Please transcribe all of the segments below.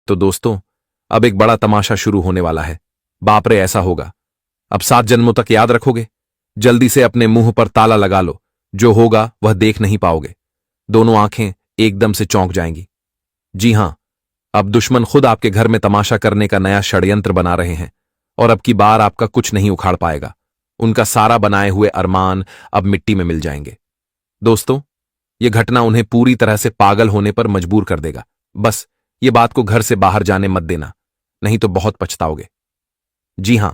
तो दोस्तों, अब एक बड़ा तमाशा शुरू होने वाला है। बाप रे, ऐसा होगा। अब 7 जन्मों तक याद रखोगे? जल्दी से अपने मुंह पर ताला लगा लो। जो होगा वह देख नहीं पाओगे। दोनों आंखें एकदम से चौंक जाएंगी। जी हां, अब दुश्मन खुद आपके घर में तमाशा करने का नया षड्यंत्र बना रहे हैं और अब की बार आपका कुछ नहीं उखाड़ पाएगा। उनका सारा बनाए हुए अरमान अब मिट्टी में मिल जाएंगे। दोस्तों, यह घटना उन्हें पूरी तरह से पागल होने पर मजबूर कर देगा। बस ये बात को घर से बाहर जाने मत देना, नहीं तो बहुत पछताओगे। जी हां,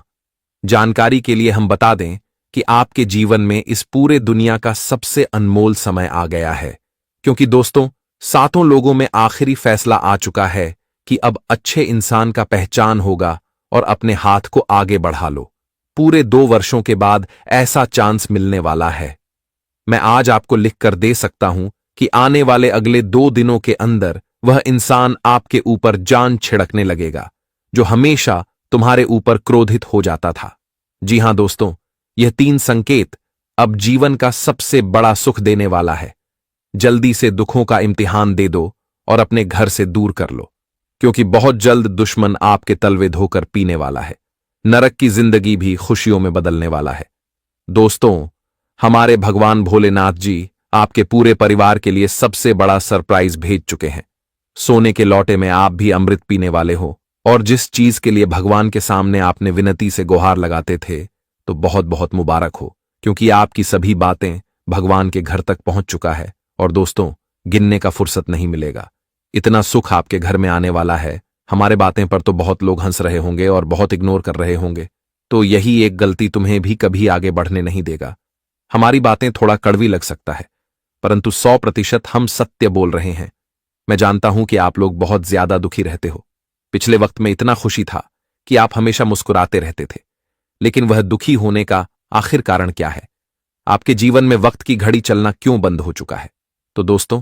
जानकारी के लिए हम बता दें कि आपके जीवन में इस पूरे दुनिया का सबसे अनमोल समय आ गया है, क्योंकि दोस्तों, 7 लोगों में आखिरी फैसला आ चुका है कि अब अच्छे इंसान का पहचान होगा और अपने हाथ को आगे बढ़ा लो। पूरे 2 वर्षों के बाद ऐसा चांस मिलने वाला है। मैं आज आपको लिख कर दे सकता हूं कि आने वाले अगले 2 दिनों के अंदर वह इंसान आपके ऊपर जान छिड़कने लगेगा जो हमेशा तुम्हारे ऊपर क्रोधित हो जाता था। जी हां दोस्तों, यह 3 संकेत अब जीवन का सबसे बड़ा सुख देने वाला है। जल्दी से दुखों का इम्तिहान दे दो और अपने घर से दूर कर लो, क्योंकि बहुत जल्द दुश्मन आपके तलवे धोकर पीने वाला है। नरक की जिंदगी भी खुशियों में बदलने वाला है। दोस्तों, हमारे भगवान भोलेनाथ जी आपके पूरे परिवार के लिए सबसे बड़ा सरप्राइज भेज चुके हैं। सोने के लौटे में आप भी अमृत पीने वाले हो, और जिस चीज के लिए भगवान के सामने आपने विनती से गुहार लगाते थे, तो बहुत बहुत मुबारक हो, क्योंकि आपकी सभी बातें भगवान के घर तक पहुंच चुका है। और दोस्तों, गिनने का फुर्सत नहीं मिलेगा। इतना सुख आपके घर में आने वाला है। हमारे बातें पर तो बहुत लोग हंस रहे होंगे और बहुत इग्नोर कर रहे होंगे, तो यही एक गलती तुम्हें भी कभी आगे बढ़ने नहीं देगा। हमारी बातें थोड़ा कड़वी लग सकता है, परंतु 100% हम सत्य बोल रहे हैं। मैं जानता हूं कि आप लोग बहुत ज्यादा दुखी रहते हो। पिछले वक्त में इतना खुशी था कि आप हमेशा मुस्कुराते रहते थे, लेकिन वह दुखी होने का आखिर कारण क्या है? आपके जीवन में वक्त की घड़ी चलना क्यों बंद हो चुका है? तो दोस्तों,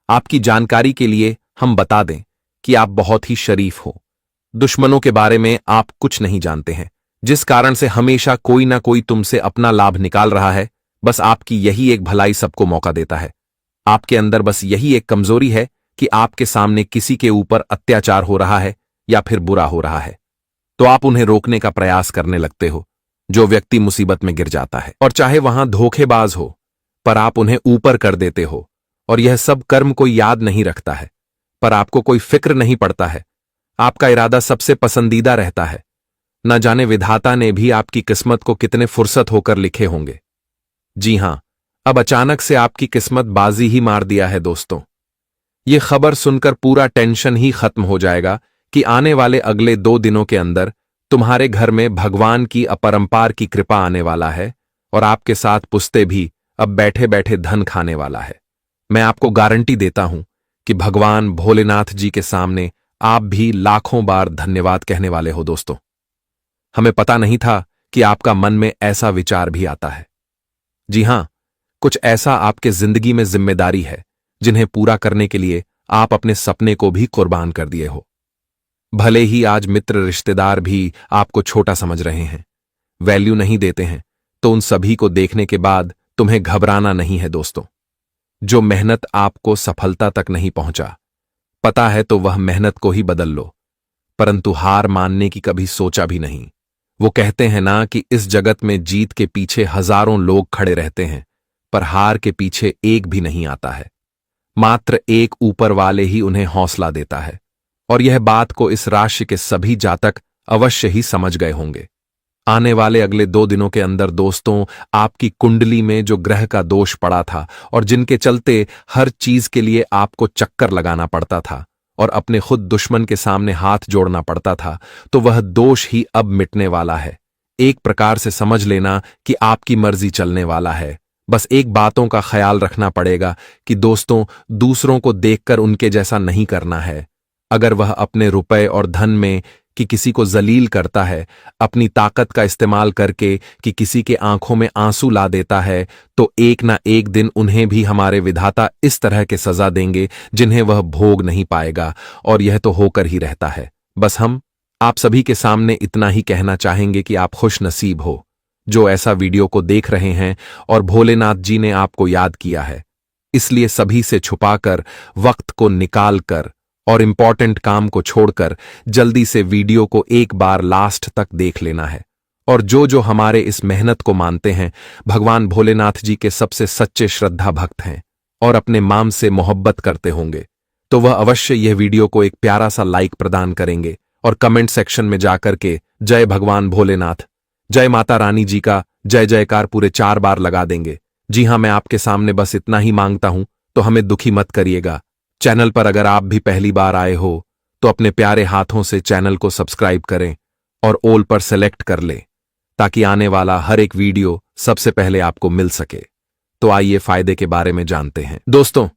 आपकी जानकारी के लिए हम बता दें कि आप बहुत ही शरीफ हो। दुश्मनों के बारे में आप कुछ नहीं जानते हैं, जिस कारण से हमेशा कोई ना कोई तुमसे अपना लाभ निकाल रहा है। बस आपकी यही एक भलाई सबको मौका देता है। आपके अंदर बस यही एक कमजोरी है कि आपके सामने किसी के ऊपर अत्याचार हो रहा है या फिर बुरा हो रहा है, तो आप उन्हें रोकने का प्रयास करने लगते हो। जो व्यक्ति मुसीबत में गिर जाता है, और चाहे वहां धोखेबाज हो, पर आप उन्हें ऊपर कर देते हो। और यह सब कर्म कोई याद नहीं रखता है, पर आपको कोई फिक्र नहीं पड़ता है। आपका इरादा सबसे पसंदीदा रहता है। न जाने विधाता ने भी आपकी किस्मत को कितने फुर्सत होकर लिखे होंगे। जी हां, अब अचानक से आपकी किस्मत बाजी ही मार दिया है दोस्तों। यह खबर सुनकर पूरा टेंशन ही खत्म हो जाएगा कि आने वाले अगले 2 दिनों के अंदर तुम्हारे घर में भगवान की अपरंपार की कृपा आने वाला है, और आपके साथ पुश्ते भी अब बैठे बैठे धन खाने वाला है। मैं आपको गारंटी देता हूं कि भगवान भोलेनाथ जी के सामने आप भी लाखों बार धन्यवाद कहने वाले हो दोस्तों। हमें पता नहीं था कि आपका मन में ऐसा विचार भी आता है। जी हां, कुछ ऐसा आपके जिंदगी में जिम्मेदारी है जिन्हें पूरा करने के लिए आप अपने सपने को भी कुर्बान कर दिए हो। भले ही आज मित्र रिश्तेदार भी आपको छोटा समझ रहे हैं, वैल्यू नहीं देते हैं, तो उन सभी को देखने के बाद तुम्हें घबराना नहीं है दोस्तों। जो मेहनत आपको सफलता तक नहीं पहुंचा, पता है तो वह मेहनत को ही बदल लो, परंतु हार मानने की कभी सोचा भी नहीं। वो कहते हैं ना कि इस जगत में जीत के पीछे हजारों लोग खड़े रहते हैं, पर हार के पीछे एक भी नहीं आता है। मात्र एक ऊपर वाले ही उन्हें हौसला देता है, और यह बात को इस राशि के सभी जातक अवश्य ही समझ गए होंगे। आने वाले अगले 2 दिनों के अंदर दोस्तों, आपकी कुंडली में जो ग्रह का दोष पड़ा था और जिनके चलते हर चीज के लिए आपको चक्कर लगाना पड़ता था और अपने खुद दुश्मन के सामने हाथ जोड़ना पड़ता था, तो वह दोष ही अब मिटने वाला है। एक प्रकार से समझ लेना कि आपकी मर्जी चलने वाला है। बस एक बातों का ख्याल रखना पड़ेगा कि दोस्तों, दूसरों को देखकर उनके जैसा नहीं करना है। अगर वह अपने रुपए और धन में कि किसी को जलील करता है, अपनी ताकत का इस्तेमाल करके कि किसी के आंखों में आंसू ला देता है, तो एक ना एक दिन उन्हें भी हमारे विधाता इस तरह के सजा देंगे जिन्हें वह भोग नहीं पाएगा, और यह तो होकर ही रहता है। बस हम आप सभी के सामने इतना ही कहना चाहेंगे कि आप खुश नसीब हो जो ऐसा वीडियो को देख रहे हैं, और भोलेनाथ जी ने आपको याद किया है। इसलिए सभी से छुपाकर, वक्त को निकाल कर और इम्पॉर्टेंट काम को छोड़कर जल्दी से वीडियो को एक बार लास्ट तक देख लेना है। और जो हमारे इस मेहनत को मानते हैं, भगवान भोलेनाथ जी के सबसे सच्चे श्रद्धा भक्त हैं और अपने माम से मोहब्बत करते होंगे, तो वह अवश्य यह वीडियो को एक प्यारा सा लाइक प्रदान करेंगे और कमेंट सेक्शन में जाकर के जय भगवान भोलेनाथ, जय माता रानी जी का जय जयकार पूरे 4 बार लगा देंगे। जी हां, मैं आपके सामने बस इतना ही मांगता हूं, तो हमें दुखी मत करिएगा। चैनल पर अगर आप भी पहली बार आए हो तो अपने प्यारे हाथों से चैनल को सब्सक्राइब करें और ऑल पर सेलेक्ट कर लें, ताकि आने वाला हर एक वीडियो सबसे पहले आपको मिल सके। तो आइए फायदे के बारे में जानते हैं। दोस्तों,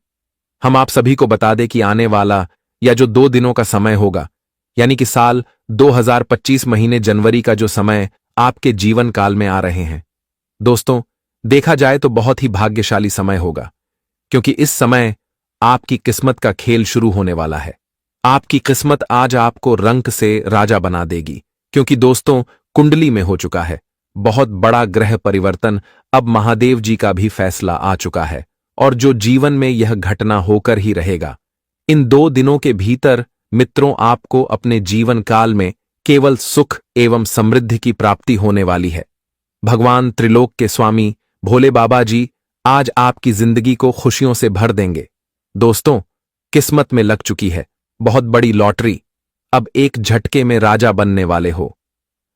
हम आप सभी को बता दें कि आने वाला या जो 2 दिनों का समय होगा, यानी कि साल 2025 महीने जनवरी का जो समय आपके जीवन काल में आ रहे हैं, दोस्तों देखा जाए तो बहुत ही भाग्यशाली समय होगा, क्योंकि इस समय आपकी किस्मत का खेल शुरू होने वाला है। आपकी किस्मत आज आपको रंक से राजा बना देगी, क्योंकि दोस्तों कुंडली में हो चुका है बहुत बड़ा ग्रह परिवर्तन। अब महादेव जी का भी फैसला आ चुका है और जो जीवन में यह घटना होकर ही रहेगा। इन 2 दिनों के भीतर मित्रों आपको अपने जीवन काल में केवल सुख एवं समृद्धि की प्राप्ति होने वाली है। भगवान त्रिलोक के स्वामी भोले बाबा जी आज आपकी जिंदगी को खुशियों से भर देंगे। दोस्तों, किस्मत में लग चुकी है बहुत बड़ी लॉटरी। अब एक झटके में राजा बनने वाले हो।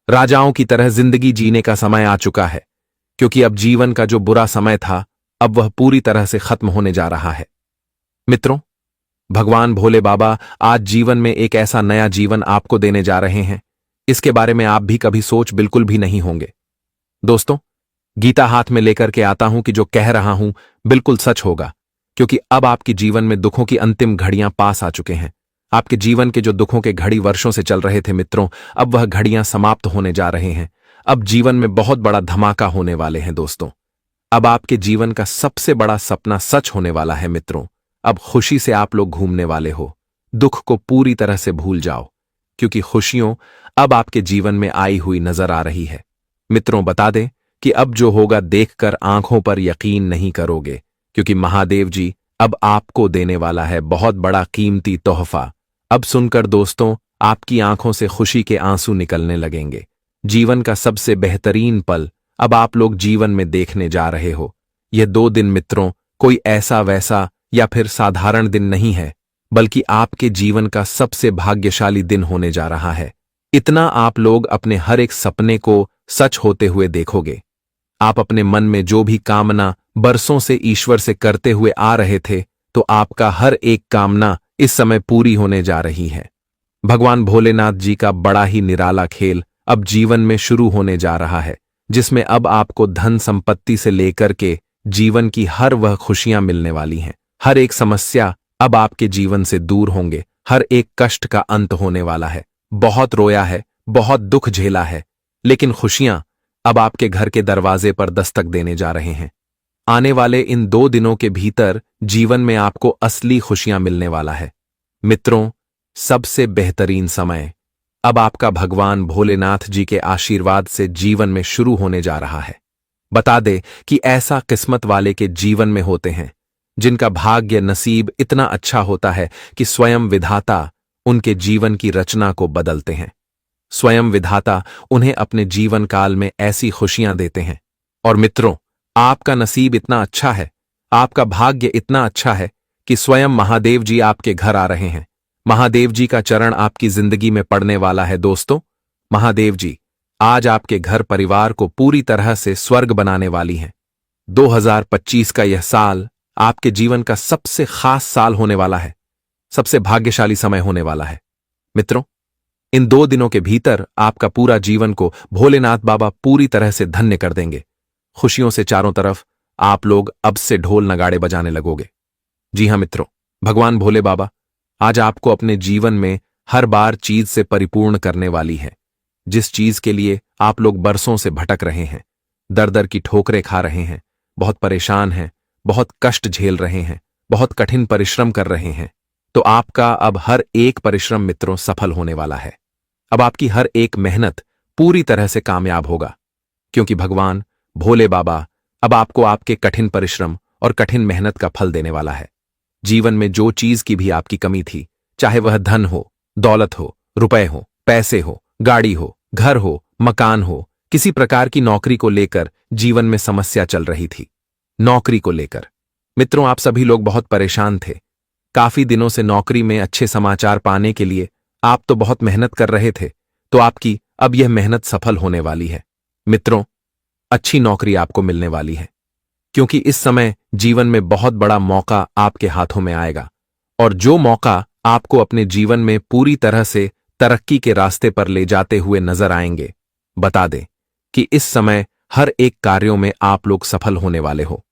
राजाओं की तरह जिंदगी जीने का समय आ चुका है, क्योंकि अब जीवन का जो बुरा समय था अब वह पूरी तरह से खत्म होने जा रहा है। मित्रों, भगवान भोले बाबा आज जीवन में एक ऐसा नया जीवन आपको देने जा रहे हैं, इसके बारे में आप भी कभी सोच बिल्कुल भी नहीं होंगे। दोस्तों, गीता हाथ में लेकर के आता हूं कि जो कह रहा हूं बिल्कुल सच होगा, क्योंकि अब आपके जीवन में दुखों की अंतिम घड़ियां पास आ चुके हैं। आपके जीवन के जो दुखों के घड़ी वर्षों से चल रहे थे मित्रों, अब वह घड़ियां समाप्त होने जा रहे हैं। अब जीवन में बहुत बड़ा धमाका होने वाले हैं। दोस्तों, अब आपके जीवन का सबसे बड़ा सपना सच होने वाला है। मित्रों, अब खुशी से आप लोग घूमने वाले हो। दुख को पूरी तरह से भूल जाओ, क्योंकि खुशियों अब आपके जीवन में आई हुई नजर आ रही है। मित्रों, बता दें कि अब जो होगा देखकर आंखों पर यकीन नहीं करोगे, क्योंकि महादेव जी अब आपको देने वाला है बहुत बड़ा कीमती तोहफा। अब सुनकर दोस्तों आपकी आंखों से खुशी के आंसू निकलने लगेंगे। जीवन का सबसे बेहतरीन पल अब आप लोग जीवन में देखने जा रहे हो। यह 2 दिन मित्रों कोई ऐसा वैसा या फिर साधारण दिन नहीं है, बल्कि आपके जीवन का सबसे भाग्यशाली दिन होने जा रहा है। इतना आप लोग अपने हर एक सपने को सच होते हुए देखोगे। आप अपने मन में जो भी कामना बरसों से ईश्वर से करते हुए आ रहे थे, तो आपका हर एक कामना इस समय पूरी होने जा रही है। भगवान भोलेनाथ जी का बड़ा ही निराला खेल अब जीवन में शुरू होने जा रहा है, जिसमें अब आपको धन संपत्ति से लेकर के जीवन की हर वह खुशियां मिलने वाली हैं। हर एक समस्या अब आपके जीवन से दूर होंगे। हर एक कष्ट का अंत होने वाला है। बहुत रोया है, बहुत दुख झेला है, लेकिन खुशियां अब आपके घर के दरवाजे पर दस्तक देने जा रहे हैं। आने वाले इन 2 दिनों के भीतर जीवन में आपको असली खुशियां मिलने वाला है। मित्रों, सबसे बेहतरीन समय अब आपका भगवान भोलेनाथ जी के आशीर्वाद से जीवन में शुरू होने जा रहा है। बता दे कि ऐसा किस्मत वाले के जीवन में होते हैं जिनका भाग्य नसीब इतना अच्छा होता है कि स्वयं विधाता उनके जीवन की रचना को बदलते हैं। स्वयं विधाता उन्हें अपने जीवन काल में ऐसी खुशियां देते हैं। और मित्रों, आपका नसीब इतना अच्छा है, आपका भाग्य इतना अच्छा है कि स्वयं महादेव जी आपके घर आ रहे हैं। महादेव जी का चरण आपकी जिंदगी में पड़ने वाला है। दोस्तों, महादेव जी आज आपके घर परिवार को पूरी तरह से स्वर्ग बनाने वाली हैं। 2025 का यह साल आपके जीवन का सबसे खास साल होने वाला है, सबसे भाग्यशाली समय होने वाला है। मित्रों, इन 2 दिनों के भीतर आपका पूरा जीवन को भोलेनाथ बाबा पूरी तरह से धन्य कर देंगे। खुशियों से चारों तरफ आप लोग अब से ढोल नगाड़े बजाने लगोगे। जी हां मित्रों, भगवान भोले बाबा आज आपको अपने जीवन में हर बार चीज से परिपूर्ण करने वाली है। जिस चीज के लिए आप लोग बरसों से भटक रहे हैं, दर दर की ठोकरें खा रहे हैं, बहुत परेशान हैं, बहुत कष्ट झेल रहे हैं, बहुत कठिन परिश्रम कर रहे हैं, तो आपका अब हर एक परिश्रम मित्रों सफल होने वाला है। अब आपकी हर एक मेहनत पूरी तरह से कामयाब होगा, क्योंकि भगवान भोले बाबा अब आपको आपके कठिन परिश्रम और कठिन मेहनत का फल देने वाला है। जीवन में जो चीज की भी आपकी कमी थी, चाहे वह धन हो, दौलत हो, रुपए हो, पैसे हो, गाड़ी हो, घर हो, मकान हो, किसी प्रकार की नौकरी को लेकर जीवन में समस्या चल रही थी। नौकरी को लेकर मित्रों, आप सभी लोग बहुत परेशान थे। काफी दिनों से नौकरी में अच्छे समाचार पाने के लिए आप तो बहुत मेहनत कर रहे थे, तो आपकी अब यह मेहनत सफल होने वाली है। मित्रों, अच्छी नौकरी आपको मिलने वाली है, क्योंकि इस समय जीवन में बहुत बड़ा मौका आपके हाथों में आएगा, और जो मौका आपको अपने जीवन में पूरी तरह से तरक्की के रास्ते पर ले जाते हुए नजर आएंगे। बता दें कि इस समय हर एक कार्यों में आप लोग सफल होने वाले हो।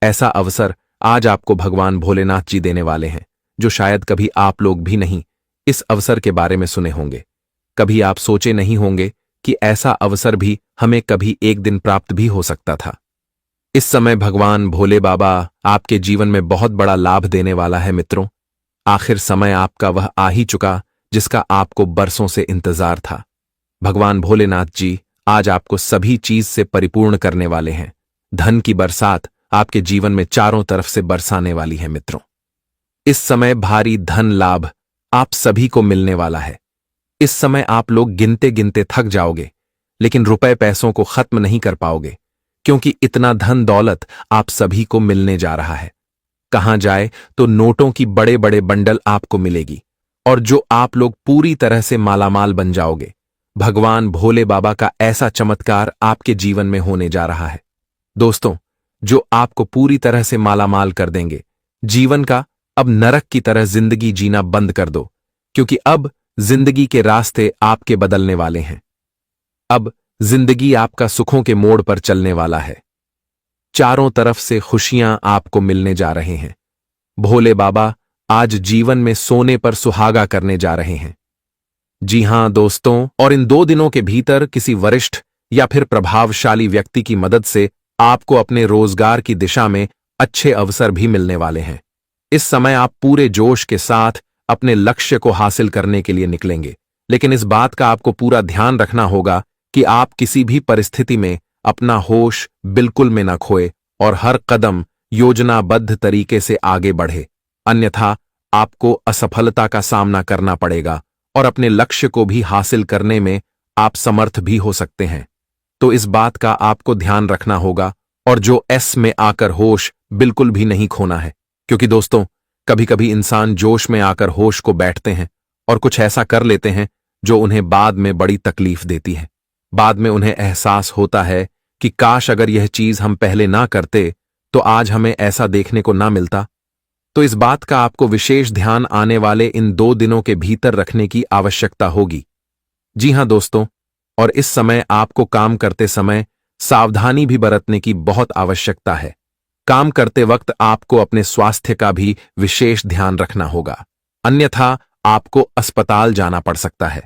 ऐसा अवसर आज आपको भगवान भोलेनाथ जी देने वाले हैं, जो शायद कभी आप लोग भी नहीं इस अवसर के बारे में सुने होंगे। कभी आप सोचे नहीं होंगे कि ऐसा अवसर भी हमें कभी एक दिन प्राप्त भी हो सकता था। इस समय भगवान भोले बाबा आपके जीवन में बहुत बड़ा लाभ देने वाला है। मित्रों, आखिर समय आपका वह आ ही चुका जिसका आपको बरसों से इंतजार था। भगवान भोलेनाथ जी आज आपको सभी चीज से परिपूर्ण करने वाले हैं। धन की बरसात आपके जीवन में चारों तरफ से बरसाने वाली है। मित्रों, इस समय भारी धन लाभ आप सभी को मिलने वाला है। इस समय आप लोग गिनते गिनते थक जाओगे, लेकिन रुपए पैसों को खत्म नहीं कर पाओगे, क्योंकि इतना धन दौलत आप सभी को मिलने जा रहा है। कहां जाए तो नोटों की बड़े बड़े बंडल आपको मिलेगी, और जो आप लोग पूरी तरह से मालामाल बन जाओगे। भगवान भोले बाबा का ऐसा चमत्कार आपके जीवन में होने जा रहा है दोस्तों, जो आपको पूरी तरह से मालामाल कर देंगे। जीवन का अब नरक की तरह जिंदगी जीना बंद कर दो, क्योंकि अब जिंदगी के रास्ते आपके बदलने वाले हैं। अब जिंदगी आपका सुखों के मोड़ पर चलने वाला है। चारों तरफ से खुशियां आपको मिलने जा रहे हैं। भोले बाबा आज जीवन में सोने पर सुहागा करने जा रहे हैं। जी हां दोस्तों, और इन 2 दिनों के भीतर किसी वरिष्ठ या फिर प्रभावशाली व्यक्ति की मदद से आपको अपने रोजगार की दिशा में अच्छे अवसर भी मिलने वाले हैं। इस समय आप पूरे जोश के साथ अपने लक्ष्य को हासिल करने के लिए निकलेंगे, लेकिन इस बात का आपको पूरा ध्यान रखना होगा कि आप किसी भी परिस्थिति में अपना होश बिल्कुल में न खोए और हर कदम योजनाबद्ध तरीके से आगे बढ़े, अन्यथा आपको असफलता का सामना करना पड़ेगा और अपने लक्ष्य को भी हासिल करने में आप समर्थ भी हो सकते हैं। तो इस बात का आपको ध्यान रखना होगा, और जो एस में आकर होश बिल्कुल भी नहीं खोना है, क्योंकि दोस्तों कभी कभी इंसान जोश में आकर होश को बैठते हैं और कुछ ऐसा कर लेते हैं जो उन्हें बाद में बड़ी तकलीफ देती है। बाद में उन्हें एहसास होता है कि काश अगर यह चीज हम पहले ना करते तो आज हमें ऐसा देखने को ना मिलता। तो इस बात का आपको विशेष ध्यान आने वाले इन 2 दिनों के भीतर रखने की आवश्यकता होगी। जी हां दोस्तों, और इस समय आपको काम करते समय सावधानी भी बरतने की बहुत आवश्यकता है। काम करते वक्त आपको अपने स्वास्थ्य का भी विशेष ध्यान रखना होगा, अन्यथा आपको अस्पताल जाना पड़ सकता है।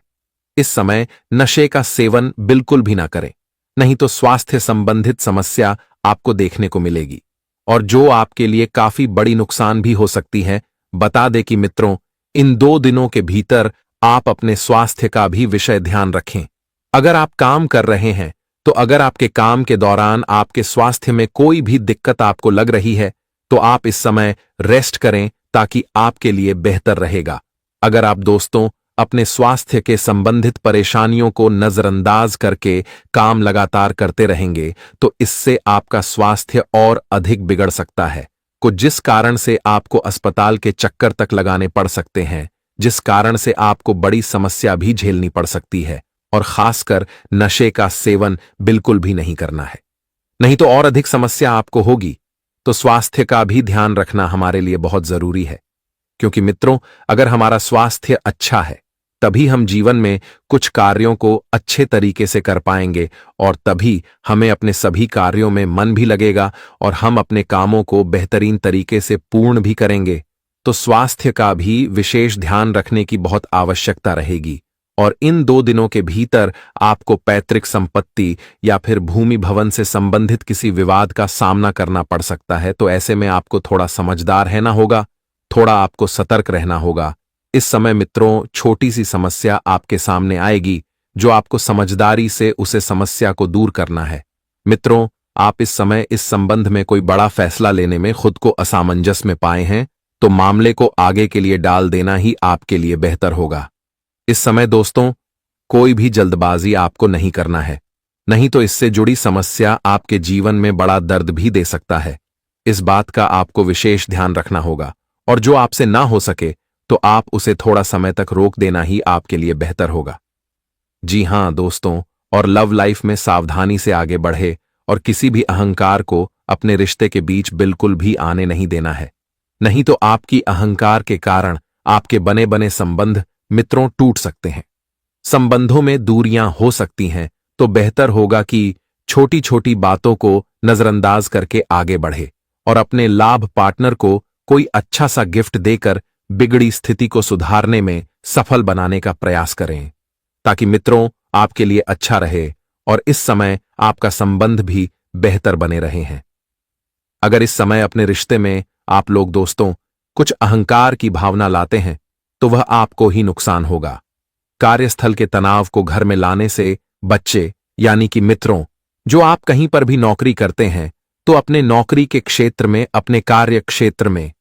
इस समय नशे का सेवन बिल्कुल भी ना करें, नहीं तो स्वास्थ्य संबंधित समस्या आपको देखने को मिलेगी, और जो आपके लिए काफी बड़ी नुकसान भी हो सकती है। बता दें कि मित्रों, इन 2 दिनों के भीतर आप अपने स्वास्थ्य का भी विषय ध्यान रखें। अगर आप काम कर रहे हैं, तो अगर आपके काम के दौरान आपके स्वास्थ्य में कोई भी दिक्कत आपको लग रही है, तो आप इस समय रेस्ट करें, ताकि आपके लिए बेहतर रहेगा। अगर आप दोस्तों अपने स्वास्थ्य के संबंधित परेशानियों को नजरअंदाज करके काम लगातार करते रहेंगे, तो इससे आपका स्वास्थ्य और अधिक बिगड़ सकता है, जिस कारण से आपको अस्पताल के चक्कर तक लगाने पड़ सकते हैं, जिस कारण से आपको बड़ी समस्या भी झेलनी पड़ सकती है। और खासकर नशे का सेवन बिल्कुल भी नहीं करना है, नहीं तो और अधिक समस्या आपको होगी। तो स्वास्थ्य का भी ध्यान रखना हमारे लिए बहुत जरूरी है, क्योंकि मित्रों अगर हमारा स्वास्थ्य अच्छा है, तभी हम जीवन में कुछ कार्यों को अच्छे तरीके से कर पाएंगे, और तभी हमें अपने सभी कार्यों में मन भी लगेगा और हम अपने कामों को बेहतरीन तरीके से पूर्ण भी करेंगे। तो स्वास्थ्य का भी विशेष ध्यान रखने की बहुत आवश्यकता रहेगी। और इन 2 दिनों के भीतर आपको पैतृक संपत्ति या फिर भूमि भवन से संबंधित किसी विवाद का सामना करना पड़ सकता है। तो ऐसे में आपको थोड़ा समझदार रहना होगा, थोड़ा आपको सतर्क रहना होगा। इस समय मित्रों छोटी सी समस्या आपके सामने आएगी, जो आपको समझदारी से उसे समस्या को दूर करना है। मित्रों आप इस समय इस संबंध में कोई बड़ा फैसला लेने में खुद को असमंजस में पाए हैं, तो मामले को आगे के लिए डाल देना ही आपके लिए बेहतर होगा। इस समय दोस्तों, कोई भी जल्दबाजी आपको नहीं करना है, नहीं तो इससे जुड़ी समस्या आपके जीवन में बड़ा दर्द भी दे सकता है। इस बात का आपको विशेष ध्यान रखना होगा, और जो आपसे ना हो सके तो आप उसे थोड़ा समय तक रोक देना ही आपके लिए बेहतर होगा। जी हां दोस्तों, और लव लाइफ में सावधानी से आगे बढ़े और किसी भी अहंकार को अपने रिश्ते के बीच बिल्कुल भी आने नहीं देना है, नहीं तो आपकी अहंकार के कारण आपके बने बने संबंध मित्रों टूट सकते हैं, संबंधों में दूरियां हो सकती हैं। तो बेहतर होगा कि छोटी छोटी बातों को नजरअंदाज करके आगे बढ़े और अपने लाभ पार्टनर को कोई अच्छा सा गिफ्ट देकर बिगड़ी स्थिति को सुधारने में सफल बनाने का प्रयास करें, ताकि मित्रों आपके लिए अच्छा रहे और इस समय आपका संबंध भी बेहतर बने रहे हैं। अगर इस समय अपने रिश्ते में आप लोग दोस्तों कुछ अहंकार की भावना लाते हैं तो वह आपको ही नुकसान होगा। कार्यस्थल के तनाव को घर में लाने से बच्चे, यानी कि मित्रों, जो आप कहीं पर भी नौकरी करते हैं तो अपने नौकरी के क्षेत्र में, अपने कार्य क्षेत्र में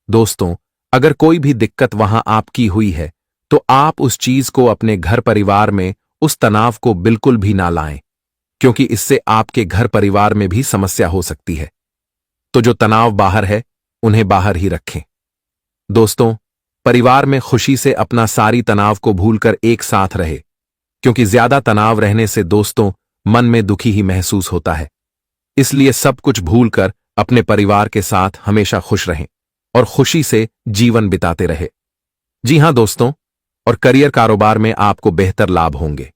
दोस्तों, अगर कोई भी दिक्कत वहां आपकी हुई है तो आप उस चीज को अपने घर परिवार में, उस तनाव को बिल्कुल भी ना लाएं, क्योंकि इससे आपके घर परिवार में भी समस्या हो सकती है। तो जो तनाव बाहर है उन्हें बाहर ही रखें। दोस्तों, परिवार में खुशी से अपना सारी तनाव को भूलकर एक साथ रहे, क्योंकि ज्यादा तनाव रहने से दोस्तों मन में दुखी ही महसूस होता है। इसलिए सब कुछ भूलकर अपने परिवार के साथ हमेशा खुश रहें और खुशी से जीवन बिताते रहे। जी हां दोस्तों, और करियर कारोबार में आपको बेहतर लाभ होंगे।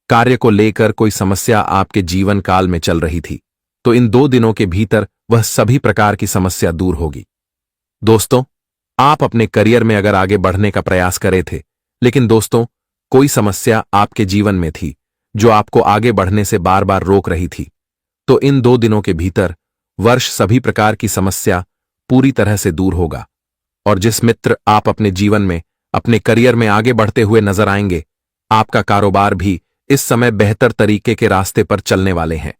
कार्य को लेकर कोई समस्या आपके जीवन काल में चल रही थी तो इन 2 दिनों के भीतर वह सभी प्रकार की समस्या दूर होगी। दोस्तों, आप अपने करियर में अगर आगे बढ़ने का प्रयास करे थे, लेकिन दोस्तों कोई समस्या आपके जीवन में थी जो आपको आगे बढ़ने से बार बार रोक रही थी, तो इन 2 दिनों के भीतर वर्ष सभी प्रकार की समस्या पूरी तरह से दूर होगा। और जिस मित्र आप अपने जीवन में, अपने करियर में आगे बढ़ते हुए नजर आएंगे, आपका कारोबार भी इस समय बेहतर तरीके के रास्ते पर चलने वाले हैं।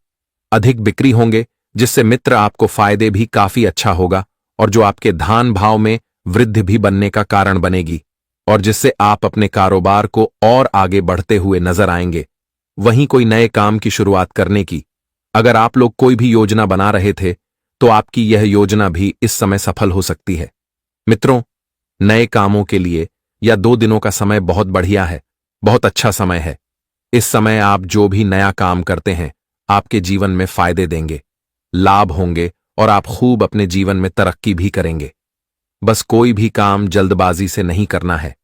अधिक बिक्री होंगे, जिससे मित्र आपको फायदे भी काफी अच्छा होगा, और जो आपके धान भाव में वृद्धि भी बनने का कारण बनेगी, और जिससे आप अपने कारोबार को और आगे बढ़ते हुए नजर आएंगे। वहीं कोई नए काम की शुरुआत करने की अगर आप लोग कोई भी योजना बना रहे थे तो आपकी यह योजना भी इस समय सफल हो सकती है। मित्रों, नए कामों के लिए या 2 दिनों का समय बहुत बढ़िया है, बहुत अच्छा समय है। इस समय आप जो भी नया काम करते हैं आपके जीवन में फायदे देंगे, लाभ होंगे और आप खूब अपने जीवन में तरक्की भी करेंगे। बस कोई भी काम जल्दबाजी से नहीं करना है।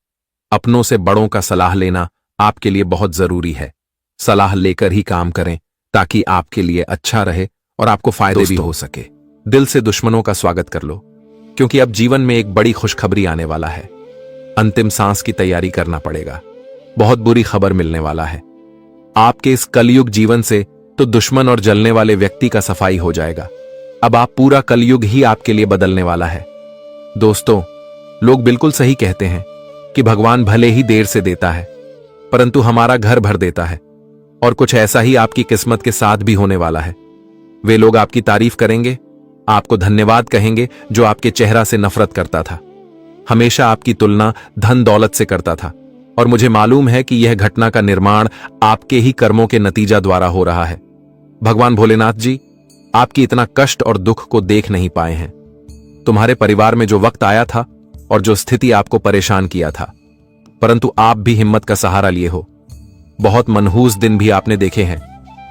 अपनों से बड़ों का सलाह लेना आपके लिए बहुत जरूरी है। सलाह लेकर ही काम करें ताकि आपके लिए अच्छा रहे और आपको फायदे भी हो सके। दिल से दुश्मनों का स्वागत कर लो, क्योंकि अब जीवन में एक बड़ी खुशखबरी आने वाला है। अंतिम सांस की तैयारी करना पड़ेगा। बहुत बुरी खबर मिलने वाला है। आपके इस कलयुग जीवन से तो दुश्मन और जलने वाले व्यक्ति का सफाई हो जाएगा। अब आप पूरा कलयुग ही आपके लिए बदलने वाला है। दोस्तों, लोग बिल्कुल सही कहते हैं कि भगवान भले ही देर से देता है, परंतु हमारा घर भर देता है, और कुछ ऐसा ही आपकी किस्मत के साथ भी होने वाला है। वे लोग आपकी तारीफ करेंगे, आपको धन्यवाद कहेंगे जो आपके चेहरा से नफरत करता था, हमेशा आपकी तुलना धन दौलत से करता था, और मुझे मालूम है कि यह घटना का निर्माण आपके ही कर्मों के नतीजा द्वारा हो रहा है। भगवान भोलेनाथ जी आपकी इतना कष्ट और दुख को देख नहीं पाए हैं। तुम्हारे परिवार में जो वक्त आया था और जो स्थिति आपको परेशान किया था, परंतु आप भी हिम्मत का सहारा लिए हो। बहुत मनहूस दिन भी आपने देखे हैं,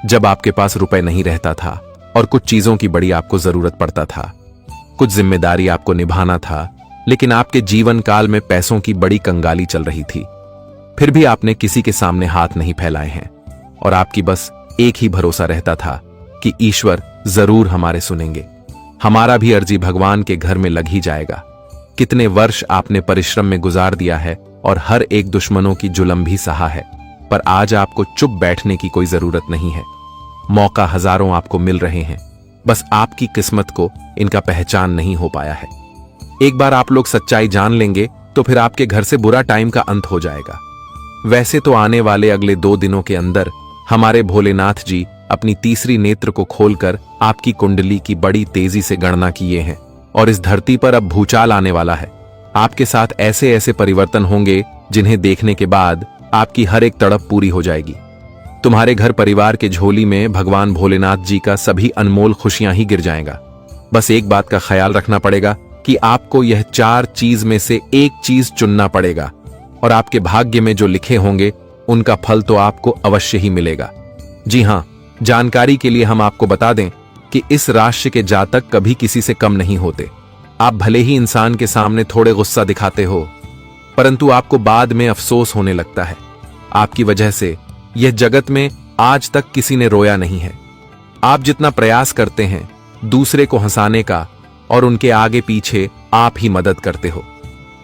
जब आपके पास रुपए नहीं रहता था और कुछ चीजों की बड़ी आपको जरूरत पड़ता था, कुछ जिम्मेदारी आपको निभाना था, लेकिन आपके जीवन काल में पैसों की बड़ी कंगाली चल रही थी। फिर भी आपने किसी के सामने हाथ नहीं फैलाए हैं, और आपकी बस एक ही भरोसा रहता था कि ईश्वर जरूर हमारे सुनेंगे, हमारा भी अर्जी भगवान के घर में लग ही जाएगा। कितने वर्ष आपने परिश्रम में गुजार दिया है और हर एक दुश्मनों की जुल्म भी सहा है, पर आज आपको चुप बैठने की कोई जरूरत नहीं है। मौका हजारों आपको मिल रहे हैं, बस आपकी किस्मत को इनका पहचान नहीं हो पाया है। एक बार आप लोग सच्चाई जान लेंगे तो फिर आपके घर से बुरा टाइम का अंत हो जाएगा। वैसे तो आने वाले अगले 2 दिनों के अंदर हमारे भोलेनाथ जी अपनी तीसरी नेत्र को खोलकर आपकी कुंडली की बड़ी तेजी से गणना किए हैं, और इस धरती पर अब भूचाल आने वाला है। आपके साथ ऐसे ऐसे परिवर्तन होंगे जिन्हें देखने के बाद आपकी हर एक तड़प पूरी हो जाएगी। तुम्हारे घर परिवार के झोली में भगवान भोलेनाथ जी का सभी अनमोल खुशियां ही गिर जाएगा। बस एक बात का ख्याल रखना पड़ेगा कि आपको यह 4 चीज में से एक चीज चुनना पड़ेगा, और आपके भाग्य में जो लिखे होंगे उनका फल तो आपको अवश्य ही मिलेगा। जी हां, जानकारी के लिए हम आपको बता दें कि इस राशि के जातक कभी किसी से कम नहीं होते। आप भले ही इंसान के सामने थोड़े गुस्सा दिखाते हो, परंतु आपको बाद में अफसोस होने लगता है। आपकी वजह से यह जगत में आज तक किसी ने रोया नहीं है। आप जितना प्रयास करते हैं दूसरे को हंसाने का, और उनके आगे पीछे आप ही मदद करते हो।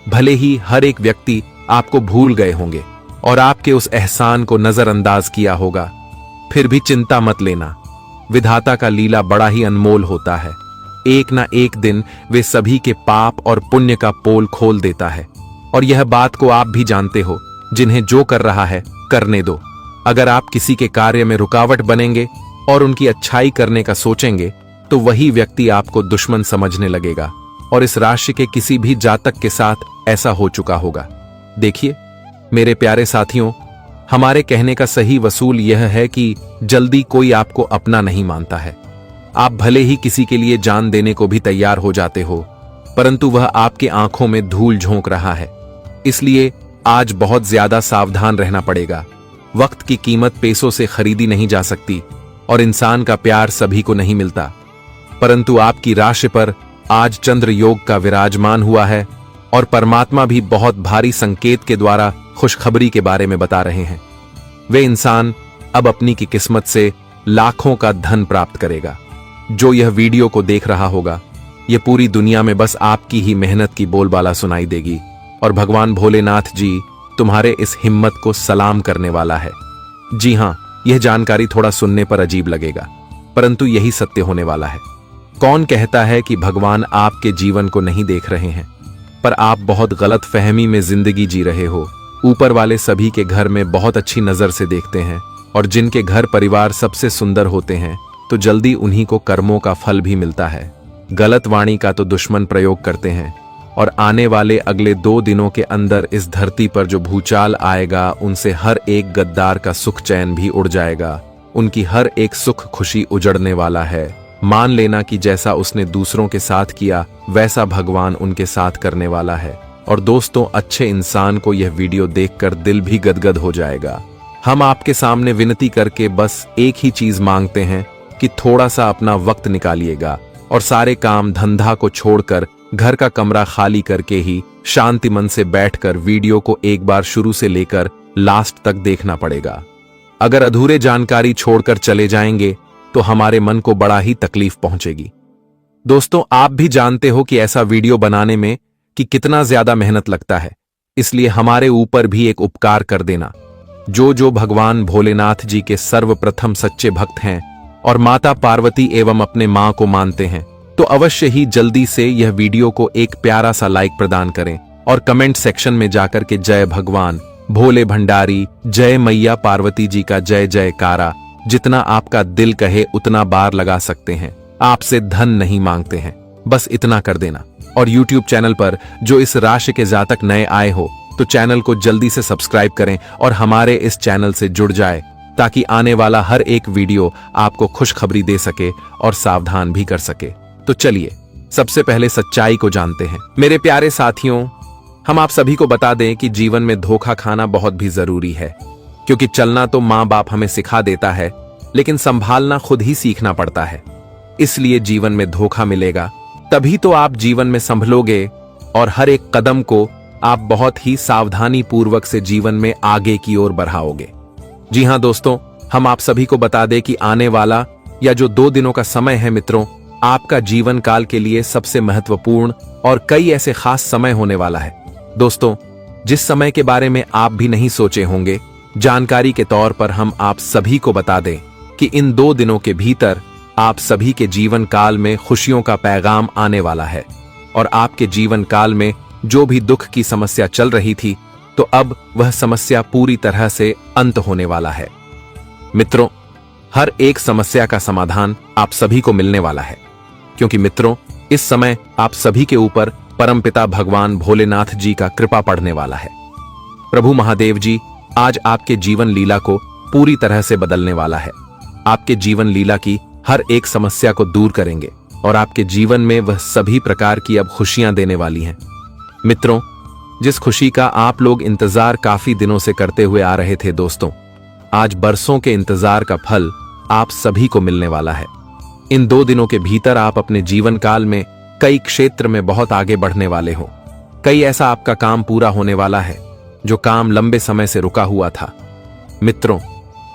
भले ही हर एक व्यक्ति आपको भूल गए होंगे और आपके उस एहसान को नजरअंदाज किया होगा, फिर भी चिंता मत लेना। विधाता का लीला बड़ा ही अनमोल होता है। एक ना एक दिन वे सभी के पाप और पुण्य का पोल खोल देता है, और यह बात को आप भी जानते हो। जिन्हें जो कर रहा है करने दो। अगर आप किसी के कार्य में रुकावट बनेंगे और उनकी अच्छाई करने का सोचेंगे तो वही व्यक्ति आपको दुश्मन समझने लगेगा, और इस राशि के किसी भी जातक के साथ ऐसा हो चुका होगा। देखिए मेरे प्यारे साथियों, हमारे कहने का सही वसूल यह है कि जल्दी कोई आपको अपना नहीं मानता है। आप भले ही किसी के लिए जान देने को भी तैयार हो जाते हो, परंतु वह आपके आंखों में धूल झोंक रहा है। इसलिए आज बहुत ज्यादा सावधान रहना पड़ेगा। वक्त की कीमत पैसों से खरीदी नहीं जा सकती, और इंसान का प्यार सभी को नहीं मिलता। परंतु आपकी राशि पर आज चंद्र योग का विराजमान हुआ है, और परमात्मा भी बहुत भारी संकेत के द्वारा खुशखबरी के बारे में बता रहे हैं। वे इंसान अब अपनी की किस्मत से लाखों का धन प्राप्त करेगा। जो यह वीडियो को देख रहा होगा, यह पूरी दुनिया में बस आपकी ही मेहनत की बोलबाला सुनाई देगी, और भगवान भोलेनाथ जी तुम्हारे इस हिम्मत को सलाम करने वाला है। जी हां, यह जानकारी थोड़ा सुनने पर अजीब लगेगा, परंतु यही सत्य होने वाला है। कौन कहता है कि भगवान आपके जीवन को नहीं देख रहे हैं, पर आप बहुत गलत फहमी में जिंदगी जी रहे हो। ऊपर वाले सभी के घर में बहुत अच्छी नजर से देखते हैं, और जिनके घर परिवार सबसे सुंदर होते हैं तो जल्दी उन्हीं को कर्मों का फल भी मिलता है। गलत वाणी का तो दुश्मन प्रयोग करते हैं, और आने वाले अगले 2 दिनों के अंदर इस धरती पर जो भूचाल आएगा उनसे हर एक गद्दार का सुख चैन भी उड़ जाएगा। उनकी हर एक सुख खुशी उजड़ने वाला है। मान लेना कि जैसा उसने दूसरों के साथ किया वैसा भगवान उनके साथ करने वाला है। और दोस्तों, अच्छे इंसान को यह वीडियो देखकर दिल भी गदगद हो जाएगा। हम आपके सामने विनती करके बस एक ही चीज मांगते हैं कि थोड़ा सा अपना वक्त निकालिएगा, और सारे काम धंधा को छोड़कर घर का कमरा खाली करके ही शांति मन से बैठकर वीडियो को एक बार शुरू से लेकर लास्ट तक देखना पड़ेगा। अगर अधूरे जानकारी छोड़कर चले जाएंगे तो हमारे मन को बड़ा ही तकलीफ पहुंचेगी। दोस्तों, आप भी जानते हो कि ऐसा वीडियो बनाने में कि कितना ज्यादा मेहनत लगता है, इसलिए हमारे ऊपर भी एक उपकार कर देना। जो भगवान भोलेनाथ जी के सर्वप्रथम सच्चे भक्त हैं और माता पार्वती एवं अपने मां को मानते हैं, तो अवश्य ही जल्दी से यह वीडियो को एक प्यारा सा लाइक प्रदान करें, और कमेंट सेक्शन में जाकर के जय भगवान भोले भंडारी, जय मैया पार्वती जी का जय जयकारा जितना आपका दिल कहे उतना बार लगा सकते हैं। आपसे धन नहीं मांगते हैं, बस इतना कर देना। और YouTube चैनल पर जो इस राशि के जातक नए आए हो तो चैनल को जल्दी से सब्सक्राइब करें और हमारे इस चैनल से जुड़ जाए, ताकि आने वाला हर एक वीडियो आपको खुशखबरी दे सके और सावधान भी कर सके। तो चलिए सबसे पहले सच्चाई को जानते हैं। मेरे प्यारे साथियों, हम आप सभी को बता दें कि जीवन में धोखा खाना बहुत भी जरूरी है, क्योंकि चलना तो माँ बाप हमें सिखा देता है, लेकिन संभालना खुद ही सीखना पड़ता है। इसलिए जीवन में धोखा मिलेगा तभी तो आप जीवन में संभलोगे, और हर एक कदम को आप बहुत ही सावधानी पूर्वक से जीवन में आगे की ओर बढ़ाओगे। जी हां दोस्तों, हम आप सभी को बता दें कि आने वाला या जो 2 दिनों का समय है मित्रों, आपका जीवन काल के लिए सबसे महत्वपूर्ण और कई ऐसे खास समय होने वाला है। दोस्तों, जिस समय के बारे में आप भी नहीं सोचे होंगे, जानकारी के तौर पर हम आप सभी को बता दें कि इन 2 दिनों के भीतर आप सभी के जीवन काल में खुशियों का पैगाम आने वाला है, और आपके जीवन काल में जो भी दुख की समस्या चल रही थी, तो अब वह समस्या पूरी तरह से अंत होने वाला है। मित्रों, हर एक समस्या का समाधान आप सभी को मिलने वाला है, क्योंकि मित्रों, इस समय आप सभी के ऊपर परमपिता भगवान भोलेनाथ जी का कृपा पड़ने वाला है। प्रभु महादेव जी आज आपके जीवन लीला को पूरी तरह से बदलने वाला है। आपके जीवन लीला की हर एक समस्या को दूर करेंगे और आपके जीवन में वह सभी प्रकार की अब खुशियां देने वाली हैं। मित्रों, जिस खुशी का आप लोग इंतजार काफी दिनों से करते हुए आ रहे थे दोस्तों, आज बरसों के इंतजार का फल आप सभी को मिलने वाला है। इन 2 दिनों के भीतर आप अपने जीवन काल में कई क्षेत्र में बहुत आगे बढ़ने वाले हो। कई ऐसा आपका काम पूरा होने वाला है जो काम लंबे समय से रुका हुआ था। मित्रों,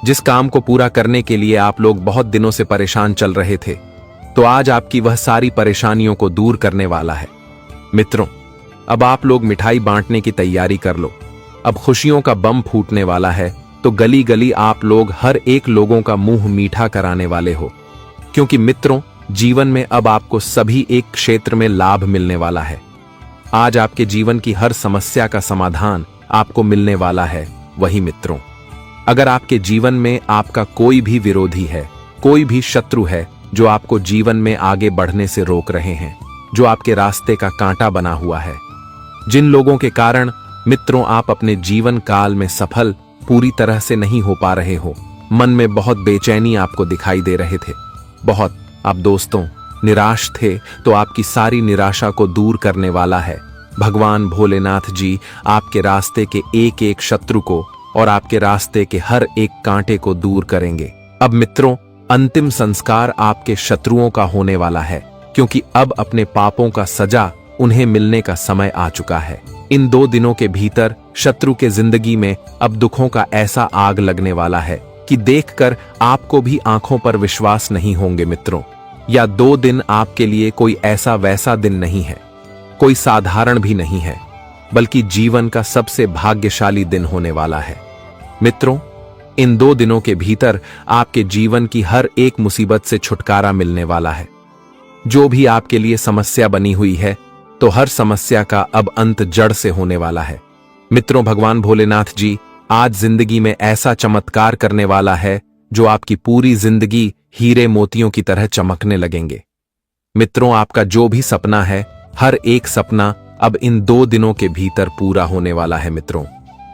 जिस काम को पूरा करने के लिए आप लोग बहुत दिनों से परेशान चल रहे थे, तो आज आपकी वह सारी परेशानियों को दूर करने वाला है। मित्रों, अब आप लोग मिठाई बांटने की तैयारी कर लो। अब खुशियों का बम फूटने वाला है, तो गली गली आप लोग हर एक लोगों का मुंह मीठा कराने वाले हो। क्योंकि मित्रों, जीवन में अब आपको सभी एक क्षेत्र में लाभ मिलने वाला है। आज आपके जीवन की हर समस्या का समाधान आपको मिलने वाला है। वही मित्रों, अगर आपके जीवन में आपका कोई भी विरोधी है, कोई भी शत्रु है जो आपको जीवन में आगे बढ़ने से रोक रहे हैं, जो आपके रास्ते का कांटा बना हुआ है, जिन लोगों के कारण मित्रों आप अपने जीवन काल में सफल पूरी तरह से नहीं हो पा रहे हो, मन में बहुत बेचैनी आपको दिखाई दे रहे थे, बहुत आप दोस्तों निराश थे, तो आपकी सारी निराशा को दूर करने वाला है भगवान भोलेनाथ जी। आपके रास्ते के एक एक शत्रु को और आपके रास्ते के हर एक कांटे को दूर करेंगे। अब मित्रों, अंतिम संस्कार आपके शत्रुओं का होने वाला है, क्योंकि अब अपने पापों का सजा उन्हें मिलने का समय आ चुका है। इन 2 दिनों के भीतर शत्रु के जिंदगी में अब दुखों का ऐसा आग लगने वाला है कि देखकर आपको भी आंखों पर विश्वास नहीं होंगे मित्रों। या 2 दिन आपके लिए कोई ऐसा वैसा दिन नहीं है, कोई साधारण भी नहीं है, बल्कि जीवन का सबसे भाग्यशाली दिन होने वाला है। मित्रों, इन 2 दिनों के भीतर आपके जीवन की हर एक मुसीबत से छुटकारा मिलने वाला है। जो भी आपके लिए समस्या बनी हुई है, तो हर समस्या का अब अंत जड़ से होने वाला है। मित्रों, भगवान भोलेनाथ जी आज जिंदगी में ऐसा चमत्कार करने वाला है जो आपकी पूरी जिंदगी हीरे मोतियों की तरह चमकने लगेंगे। मित्रों, आपका जो भी सपना है, हर एक सपना अब इन 2 दिनों के भीतर पूरा होने वाला है। मित्रों,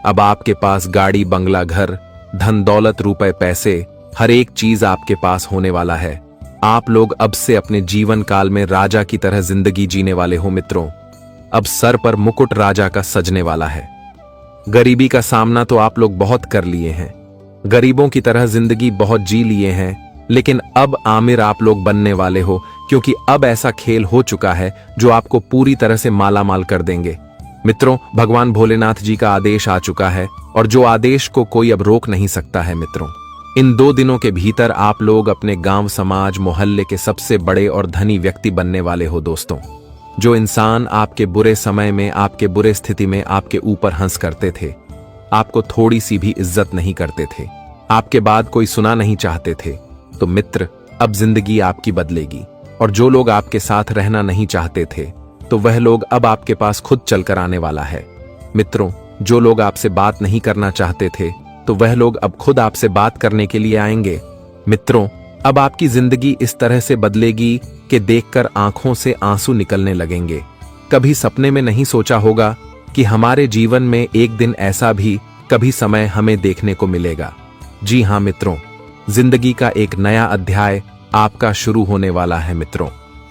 अब आपके पास गाड़ी, बंगला, घर, धन दौलत, रुपए, पैसे, हर एक चीज आपके पास होने वाला है। आप लोग अब से अपने जीवन काल में राजा की तरह जिंदगी जीने वाले हो। मित्रों, अब सर पर मुकुट राजा का सजने वाला है। गरीबी का सामना तो आप लोग बहुत कर लिए हैं, गरीबों की तरह जिंदगी बहुत जी लिए हैं, लेकिन अब आमिर आप लोग बनने वाले हो, क्योंकि अब ऐसा खेल हो चुका है जो आपको पूरी तरह से माला माल कर देंगे। मित्रों, भगवान भोलेनाथ जी का आदेश आ चुका है और जो आदेश को कोई अब रोक नहीं सकता है। मित्रों, इन 2 दिनों के भीतर आप लोग अपने गांव, समाज, मोहल्ले के सबसे बड़े और धनी व्यक्ति बनने वाले हो। दोस्तों, जो इंसान आपके बुरे समय में, आपके बुरे स्थिति में आपके ऊपर हंस करते थे, आपको थोड़ी सी भी इज्जत नहीं करते थे, आपके बाद कोई सुना नहीं चाहते थे, तो मित्र अब जिंदगी आपकी बदलेगी। और जो लोग आपके साथ रहना नहीं चाहते थे, तो वह लोग अब आपके पास खुद चलकर आने वाला है। मित्रों, जो लोग आपसे बात नहीं करना चाहते थे, तो वह लोग अब खुद आपसे बात करने के लिए आएंगे। मित्रों, अब आपकी जिंदगी इस तरह से बदलेगी कि देखकर आंखों से आंसू निकलने लगेंगे। कभी सपने में नहीं सोचा होगा कि हमारे जीवन में एक दिन ऐसा भी कभी समय हमें देखने को मिलेगा। जी हां मित्रों, जिंदगी का एक नया अध्याय आपका शुरू होने वाला है। मित्रों,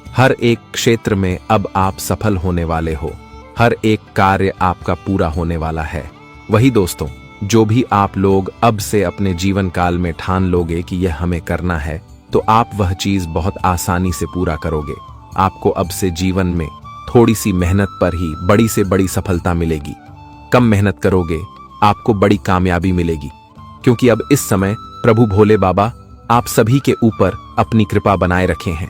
हर एक क्षेत्र में अब आप सफल होने वाले हो, हर एक कार्य आपका पूरा होने वाला है। वही दोस्तों, जो भी आप लोग अब से अपने जीवन काल में ठान लोगे कि यह हमें करना है, तो आप वह चीज बहुत आसानी से पूरा करोगे। आपको अब से जीवन में थोड़ी सी मेहनत पर ही बड़ी से बड़ी सफलता मिलेगी। कम मेहनत करोगे, आपको बड़ी कामयाबी मिलेगी, क्योंकि अब इस समय प्रभु भोले बाबा आप सभी के ऊपर अपनी कृपा बनाए रखे हैं।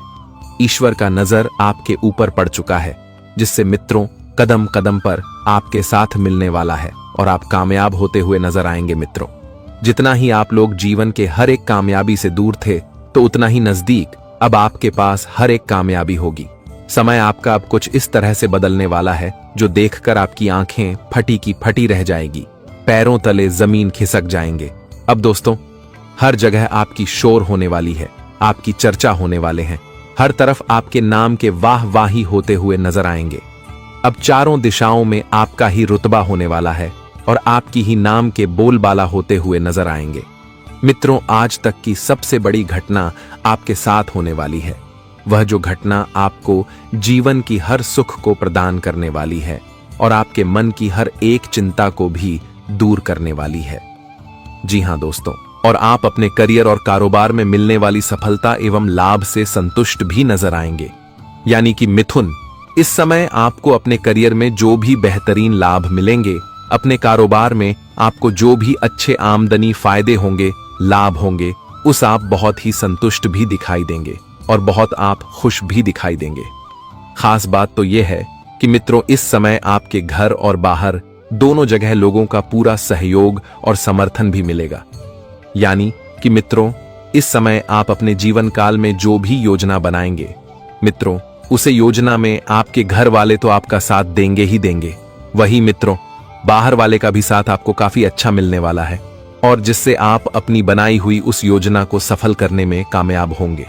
ईश्वर का नजर आपके ऊपर पड़ चुका है, जिससे मित्रों कदम कदम पर आपके साथ मिलने वाला है और आप कामयाब होते हुए नजर आएंगे। मित्रों, जितना ही आप लोग जीवन के हर एक कामयाबी से दूर थे, तो उतना ही नजदीक अब आपके पास हर एक कामयाबी होगी। समय आपका अब कुछ इस तरह से बदलने वाला है जो देखकर आपकी आंखें फटी की फटी रह जाएगी, पैरों तले जमीन खिसक जाएंगे। अब दोस्तों, हर जगह आपकी शोर होने वाली है, आपकी चर्चा होने वाले हैं। हर तरफ आपके नाम के वाह वाही होते हुए नजर आएंगे। अब चारों दिशाओं में आपका ही रुतबा होने वाला है और आपकी ही नाम के बोलबाला होते हुए नजर आएंगे। मित्रों, आज तक की सबसे बड़ी घटना आपके साथ होने वाली है। वह जो घटना आपको जीवन की हर सुख को प्रदान करने वाली है और आपके मन की हर एक चिंता को भी दूर करने वाली है। जी हां दोस्तों, और आप अपने करियर और कारोबार में मिलने वाली सफलता एवं लाभ से संतुष्ट भी नजर आएंगे। यानी कि मिथुन, इस समय आपको अपने करियर में जो भी बेहतरीन लाभ मिलेंगे, अपने कारोबार में आपको जो भी अच्छे आमदनी फायदे होंगे, लाभ होंगे, उस आप बहुत ही संतुष्ट भी दिखाई देंगे और बहुत आप खुश भी दिखाई देंगे। खास बात तो यह है कि मित्रों, इस समय आपके घर और बाहर दोनों जगह लोगों का पूरा सहयोग और समर्थन भी मिलेगा। यानी कि मित्रों, इस समय आप अपने जीवन काल में जो भी योजना बनाएंगे, मित्रों, उसे योजना में आपके घर वाले तो आपका साथ देंगे ही देंगे, वही मित्रों बाहर वाले का भी साथ आपको काफी अच्छा मिलने वाला है और जिससे आप अपनी बनाई हुई उस योजना को सफल करने में कामयाब होंगे।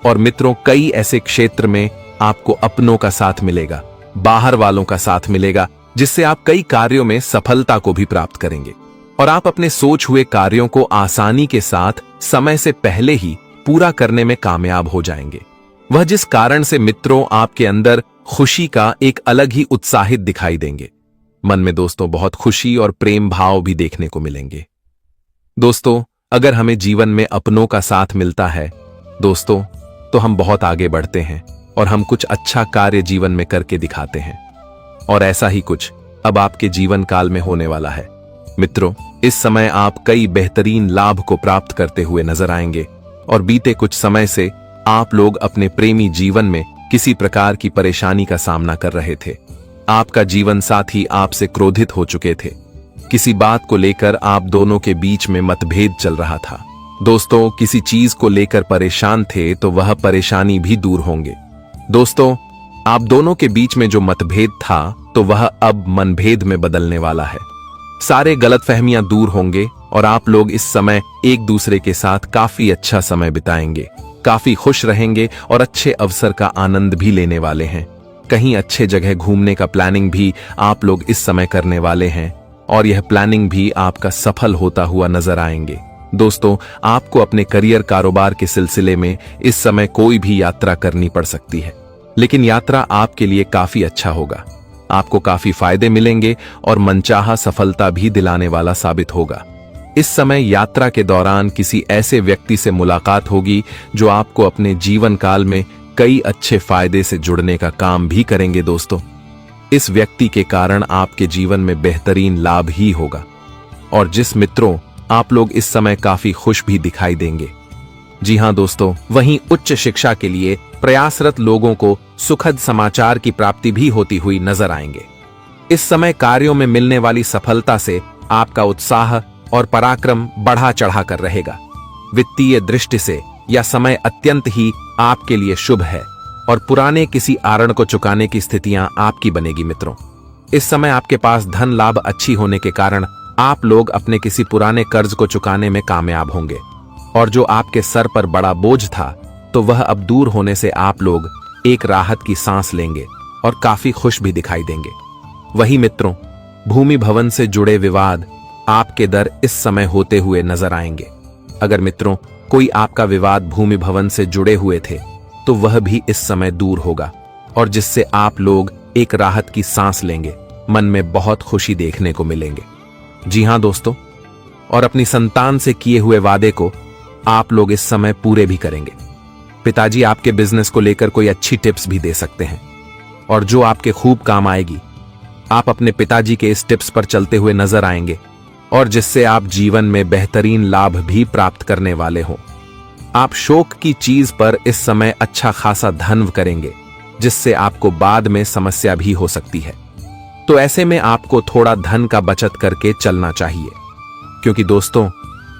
और मित्रों, कई ऐसे क्षेत्र में आपको अपनों का साथ मिलेगा, बाहर वालों का साथ मिलेगा, जिससे आप कई कार्यों में सफलता को भी प्राप्त करेंगे और आप अपने सोच हुए कार्यों को आसानी के साथ समय से पहले ही पूरा करने में कामयाब हो जाएंगे। वह जिस कारण से मित्रों आपके अंदर खुशी का एक अलग ही उत्साहित दिखाई देंगे। मन में दोस्तों बहुत खुशी और प्रेम भाव भी देखने को मिलेंगे। दोस्तों, अगर हमें जीवन में अपनों का साथ मिलता है दोस्तों, तो हम बहुत आगे बढ़ते हैं और हम कुछ अच्छा कार्य जीवन में करके दिखाते हैं। और ऐसा ही कुछ अब आपके जीवन काल में होने वाला है। मित्रों, इस समय आप कई बेहतरीन लाभ को प्राप्त करते हुए नजर आएंगे और बीते कुछ समय से आप लोग अपने प्रेमी जीवन में किसी प्रकार की परेशानी का सामना कर रहे थे। आपका जीवन साथी आपसे क्रोधित हो चुके थे। किसी बात को लेकर आप दोनों के बीच में मतभेद चल रहा था। दोस्तों, किसी चीज को लेकर परेशान थे तो वह परेशानी भी दूर होंगे। दोस्तों, आप दोनों के बीच में जो मतभेद था तो वह अब मनभेद में बदलने वाला है। सारे गलतफहमियां दूर होंगे और आप लोग इस समय एक दूसरे के साथ काफी अच्छा समय बिताएंगे, काफी खुश रहेंगे और अच्छे अवसर का आनंद भी लेने वाले हैं। कहीं अच्छे जगह घूमने का प्लानिंग भी आप लोग इस समय करने वाले हैं और यह प्लानिंग भी आपका सफल होता हुआ नजर आएंगे। दोस्तों, आपको अपने करियर कारोबार के सिलसिले में इस समय कोई भी यात्रा करनी पड़ सकती है, लेकिन यात्रा आपके लिए काफी अच्छा होगा। आपको काफी फायदे मिलेंगे और मनचाहा सफलता भी दिलाने वाला साबित होगा। इस समय यात्रा के दौरान किसी ऐसे व्यक्ति से मुलाकात होगी जो आपको अपने जीवन काल में कई अच्छे फायदे से जुड़ने का काम भी करेंगे। दोस्तों, इस व्यक्ति के कारण आपके जीवन में बेहतरीन लाभ ही होगा और जिस मित्रों आप लोग इस समय काफी खुश भी दिखाई देंगे। जी हां दोस्तों, वहीं उच्च शिक्षा के लिए प्रयासरत लोगों को सुखद समाचार की प्राप्ति भी होती हुई नजर आएंगे। इस समय कार्यों में मिलने वाली सफलता से आपका उत्साह और पराक्रम बढ़ा चढ़ा कर रहेगा। वित्तीय दृष्टि से यह समय अत्यंत ही आपके लिए शुभ है और पुराने किसी आरण को चुकाने की स्थितियां आपकी बनेगी। मित्रों, इस समय आपके पास धन लाभ अच्छी होने के कारण आप लोग अपने किसी पुराने कर्ज को चुकाने में कामयाब होंगे और जो आपके सर पर बड़ा बोझ था तो वह अब दूर होने से आप लोग एक राहत की सांस लेंगे और काफी खुश भी दिखाई देंगे। वही मित्रों, भूमि भवन से जुड़े विवाद आपके दर इस समय होते हुए नजर आएंगे। अगर मित्रों कोई आपका विवाद भूमि भवन से जुड़े हुए थे तो वह भी इस समय दूर होगा और जिससे आप लोग एक राहत की सांस लेंगे, मन में बहुत खुशी देखने को मिलेंगे। जी हां दोस्तों, और अपनी संतान से किए हुए वादे को आप लोग इस समय पूरे भी करेंगे। पिताजी आपके बिजनेस को लेकर कोई अच्छी टिप्स भी दे सकते हैं और जो आपके खूब काम आएगी। आप अपने पिताजी के इस टिप्स पर चलते हुए नजर आएंगे और जिससे आप जीवन में बेहतरीन लाभ भी प्राप्त करने वाले हो। आप शौक की चीज पर इस समय अच्छा खासा धन करेंगे जिससे आपको बाद में समस्या भी हो सकती है। तो ऐसे में आपको थोड़ा धन का बचत करके चलना चाहिए, क्योंकि दोस्तों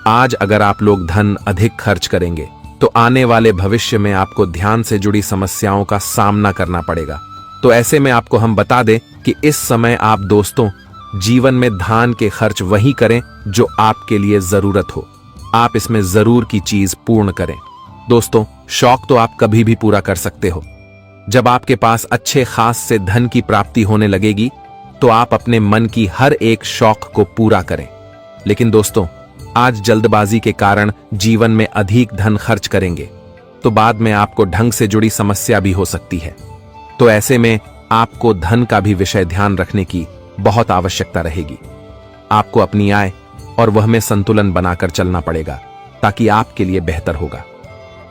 आज अगर आप लोग धन अधिक खर्च करेंगे तो आने वाले भविष्य में आपको ध्यान से जुड़ी समस्याओं का सामना करना पड़ेगा। तो ऐसे में आपको हम बता दें कि इस समय आप दोस्तों जीवन में धन के खर्च वही करें जो आपके लिए जरूरत हो। आप इसमें जरूर की चीज पूर्ण करें। दोस्तों, शौक तो आप कभी भी पूरा कर सकते हो। जब आपके पास अच्छे खास से धन की प्राप्ति होने लगेगी तो आप अपने मन की हर एक शौक को पूरा करें। लेकिन दोस्तों, आज जल्दबाजी के कारण जीवन में अधिक धन खर्च करेंगे तो बाद में आपको ढंग से जुड़ी समस्या भी हो सकती है। तो ऐसे में आपको धन का भी विषय ध्यान रखने की बहुत आवश्यकता रहेगी। आपको अपनी आय और वह में संतुलन बनाकर चलना पड़ेगा ताकि आपके लिए बेहतर होगा।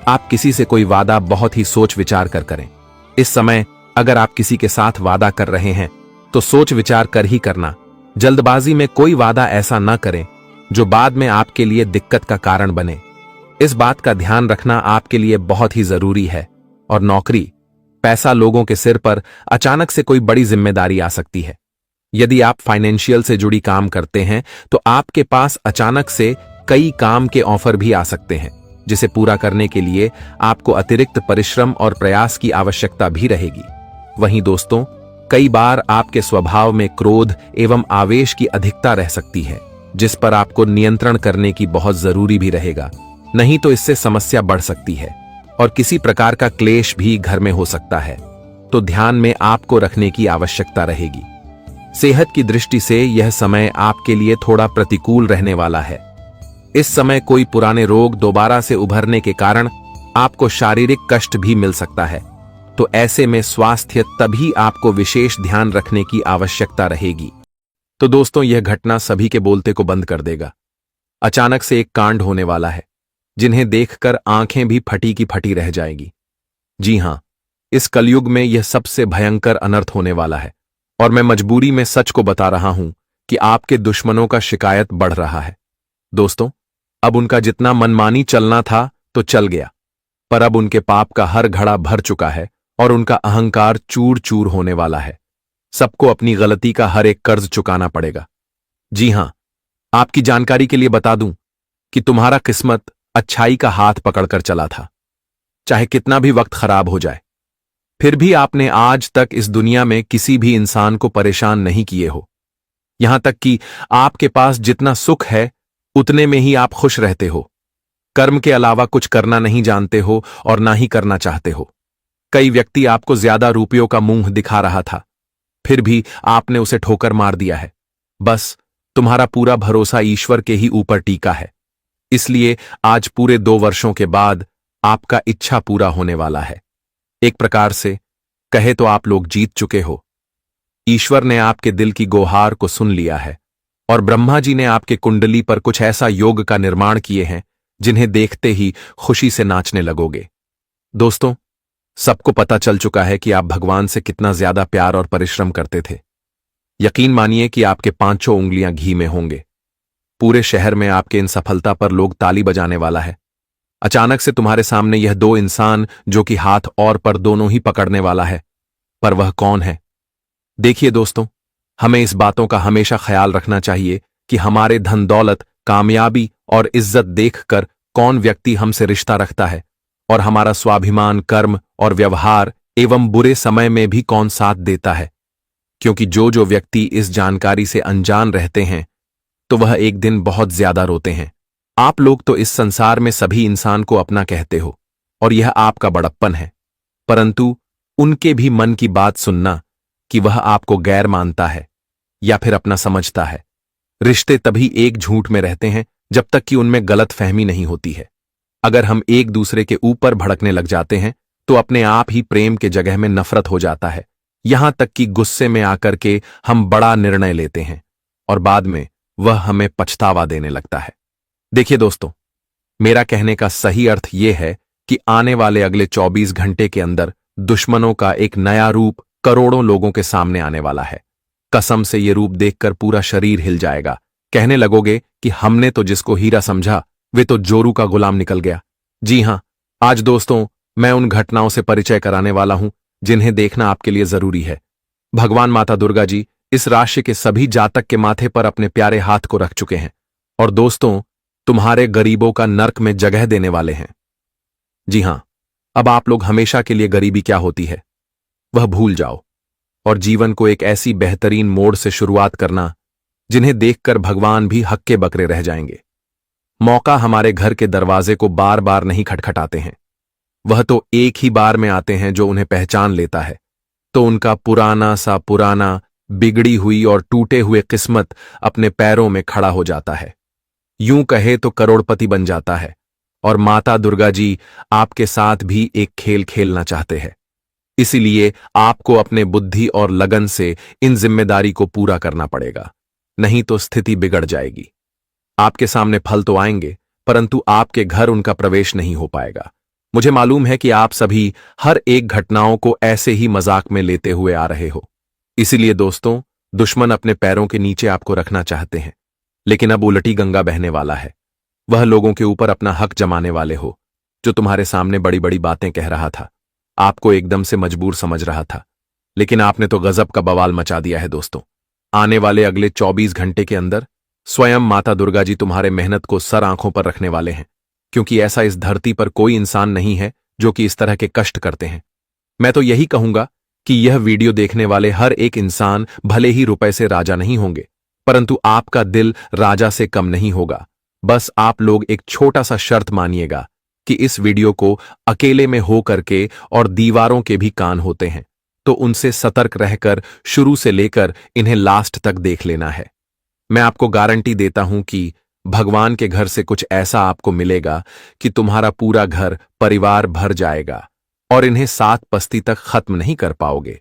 आप किसी से कोई वादा बहुत ही सोच विचार कर करें। इस समय अगर आप किसी के साथ वादा कर रहे हैं तो सोच विचार कर ही करना। जल्दबाजी में कोई वादा ऐसा न करें जो बाद में आपके लिए दिक्कत का कारण बने। इस बात का ध्यान रखना आपके लिए बहुत ही जरूरी है। और नौकरी, पैसा, लोगों के सिर पर अचानक से कोई बड़ी जिम्मेदारी आ सकती है। यदि आप फाइनेंशियल से जुड़ी काम करते हैं तो आपके पास अचानक से कई काम के ऑफर भी आ सकते हैं, जिसे पूरा करने के लिए आपको अतिरिक्त परिश्रम और प्रयास की आवश्यकता भी रहेगी। वहीं दोस्तों, कई बार आपके स्वभाव में क्रोध एवं आवेश की अधिकता रह सकती है, जिस पर आपको नियंत्रण करने की बहुत जरूरी भी रहेगा। नहीं तो इससे समस्या बढ़ सकती है और किसी प्रकार का क्लेश भी घर में हो सकता है। तो ध्यान में आपको रखने की आवश्यकता रहेगी। सेहत की दृष्टि से यह समय आपके लिए थोड़ा प्रतिकूल रहने वाला है। इस समय कोई पुराने रोग दोबारा से उभरने के कारण आपको शारीरिक कष्ट भी मिल सकता है। तो ऐसे में स्वास्थ्य तभी आपको विशेष ध्यान रखने की आवश्यकता रहेगी। तो दोस्तों, यह घटना सभी के बोलते को बंद कर देगा। अचानक से एक कांड होने वाला है जिन्हें देखकर आंखें भी फटी की फटी रह जाएगी। जी हां, इस कलयुग में यह सबसे भयंकर अनर्थ होने वाला है और मैं मजबूरी में सच को बता रहा हूं कि आपके दुश्मनों का शिकायत बढ़ रहा है। दोस्तों, अब उनका जितना मनमानी चलना था तो चल गया, पर अब उनके पाप का हर घड़ा भर चुका है और उनका अहंकार चूर चूर होने वाला है। सबको अपनी गलती का हर एक कर्ज चुकाना पड़ेगा। जी हां, आपकी जानकारी के लिए बता दूं कि तुम्हारा किस्मत अच्छाई का हाथ पकड़कर चला था। चाहे कितना भी वक्त खराब हो जाए, फिर भी आपने आज तक इस दुनिया में किसी भी इंसान को परेशान नहीं किए हो। यहां तक कि आपके पास जितना सुख है उतने में ही आप खुश रहते हो। कर्म के अलावा कुछ करना नहीं जानते हो और ना ही करना चाहते हो। कई व्यक्ति आपको ज्यादा रुपयों का मुंह दिखा रहा था, फिर भी आपने उसे ठोकर मार दिया है। बस तुम्हारा पूरा भरोसा ईश्वर के ही ऊपर टीका है। इसलिए आज पूरे 2 वर्षों के बाद आपका इच्छा पूरा होने वाला है। एक प्रकार से कहे तो आप लोग जीत चुके हो। ईश्वर ने आपके दिल की गुहार को सुन लिया है और ब्रह्मा जी ने आपके कुंडली पर कुछ ऐसा योग का निर्माण किए हैं जिन्हें देखते ही खुशी से नाचने लगोगे। दोस्तों, सबको पता चल चुका है कि आप भगवान से कितना ज्यादा प्यार और परिश्रम करते थे। यकीन मानिए कि आपके 5 उंगलियां घी में होंगे। पूरे शहर में आपके इन सफलता पर लोग ताली बजाने वाला है। अचानक से तुम्हारे सामने यह 2 इंसान जो कि हाथ और पर दोनों ही पकड़ने वाला है, पर वह कौन है? देखिए दोस्तों, हमें इस बातों का हमेशा ख्याल रखना चाहिए कि हमारे धन दौलत, कामयाबी और इज्जत देखकर कौन व्यक्ति हमसे रिश्ता रखता है और हमारा स्वाभिमान, कर्म और व्यवहार एवं बुरे समय में भी कौन साथ देता है। क्योंकि जो व्यक्ति इस जानकारी से अनजान रहते हैं तो वह एक दिन बहुत ज्यादा रोते हैं। आप लोग तो इस संसार में सभी इंसान को अपना कहते हो और यह आपका बड़प्पन है, परंतु उनके भी मन की बात सुनना कि वह आपको गैर मानता है या फिर अपना समझता है। रिश्ते तभी एक झूठ में रहते हैं जब तक कि उनमें गलत फहमी नहीं होती है। अगर हम एक दूसरे के ऊपर भड़कने लग जाते हैं तो अपने आप ही प्रेम के जगह में नफरत हो जाता है। यहां तक कि गुस्से में आकर के हम बड़ा निर्णय लेते हैं और बाद में वह हमें पछतावा देने लगता है। देखिए दोस्तों, मेरा कहने का सही अर्थ यह है कि आने वाले अगले 24 घंटे के अंदर दुश्मनों का एक नया रूप करोड़ों लोगों के सामने आने वाला है। कसम से ये रूप देखकर पूरा शरीर हिल जाएगा। कहने लगोगे कि हमने तो जिसको हीरा समझा वे तो जोरू का गुलाम निकल गया। जी हां, आज दोस्तों मैं उन घटनाओं से परिचय कराने वाला हूं जिन्हें देखना आपके लिए जरूरी है। भगवान माता दुर्गा जी इस राशि के सभी जातक के माथे पर अपने प्यारे हाथ को रख चुके हैं और दोस्तों तुम्हारे गरीबों का नर्क में जगह देने वाले हैं। जी हां, अब आप लोग हमेशा के लिए गरीबी क्या होती है वह भूल जाओ और जीवन को एक ऐसी बेहतरीन मोड़ से शुरुआत करना जिन्हें देखकर भगवान भी हक्के बकरे रह जाएंगे। मौका हमारे घर के दरवाजे को बार बार नहीं खटखटाते हैं, वह तो एक ही बार में आते हैं जो उन्हें पहचान लेता है, तो उनका पुराना बिगड़ी हुई और टूटे हुए किस्मत अपने पैरों में खड़ा हो जाता है। यूं कहे तो करोड़पति बन जाता है। और माता दुर्गा जी आपके साथ भी एक खेल खेलना चाहते हैं। इसीलिए आपको अपने बुद्धि और लगन से इन जिम्मेदारी को पूरा करना पड़ेगा, नहीं तो स्थिति बिगड़ जाएगी। आपके सामने फल तो आएंगे, परंतु आपके घर उनका प्रवेश नहीं हो पाएगा। मुझे मालूम है कि आप सभी हर एक घटनाओं को ऐसे ही मजाक में लेते हुए आ रहे हो। इसीलिए दोस्तों, दुश्मन अपने पैरों के नीचे आपको रखना चाहते हैं, लेकिन अब उलटी गंगा बहने वाला है। वह लोगों के ऊपर अपना हक जमाने वाले हो। जो तुम्हारे सामने बड़ी बड़ी बातें कह रहा था, आपको एकदम से मजबूर समझ रहा था, लेकिन आपने तो गजब का बवाल मचा दिया है दोस्तों। आने वाले अगले 24 घंटे के अंदर स्वयं माता दुर्गा जी तुम्हारे मेहनत को सर आंखों पर रखने वाले हैं, क्योंकि ऐसा इस धरती पर कोई इंसान नहीं है जो कि इस तरह के कष्ट करते हैं। मैं तो यही कहूंगा कि यह वीडियो देखने वाले हर एक इंसान भले ही रुपए से राजा नहीं होंगे, परंतु आपका दिल राजा से कम नहीं होगा। बस आप लोग एक छोटा सा शर्त मानिएगा कि इस वीडियो को अकेले में हो करके, और दीवारों के भी कान होते हैं, तो उनसे सतर्क रहकर शुरू से लेकर इन्हें लास्ट तक देख लेना है। मैं आपको गारंटी देता हूं कि भगवान के घर से कुछ ऐसा आपको मिलेगा कि तुम्हारा पूरा घर परिवार भर जाएगा और इन्हें 7 पस्ती तक खत्म नहीं कर पाओगे।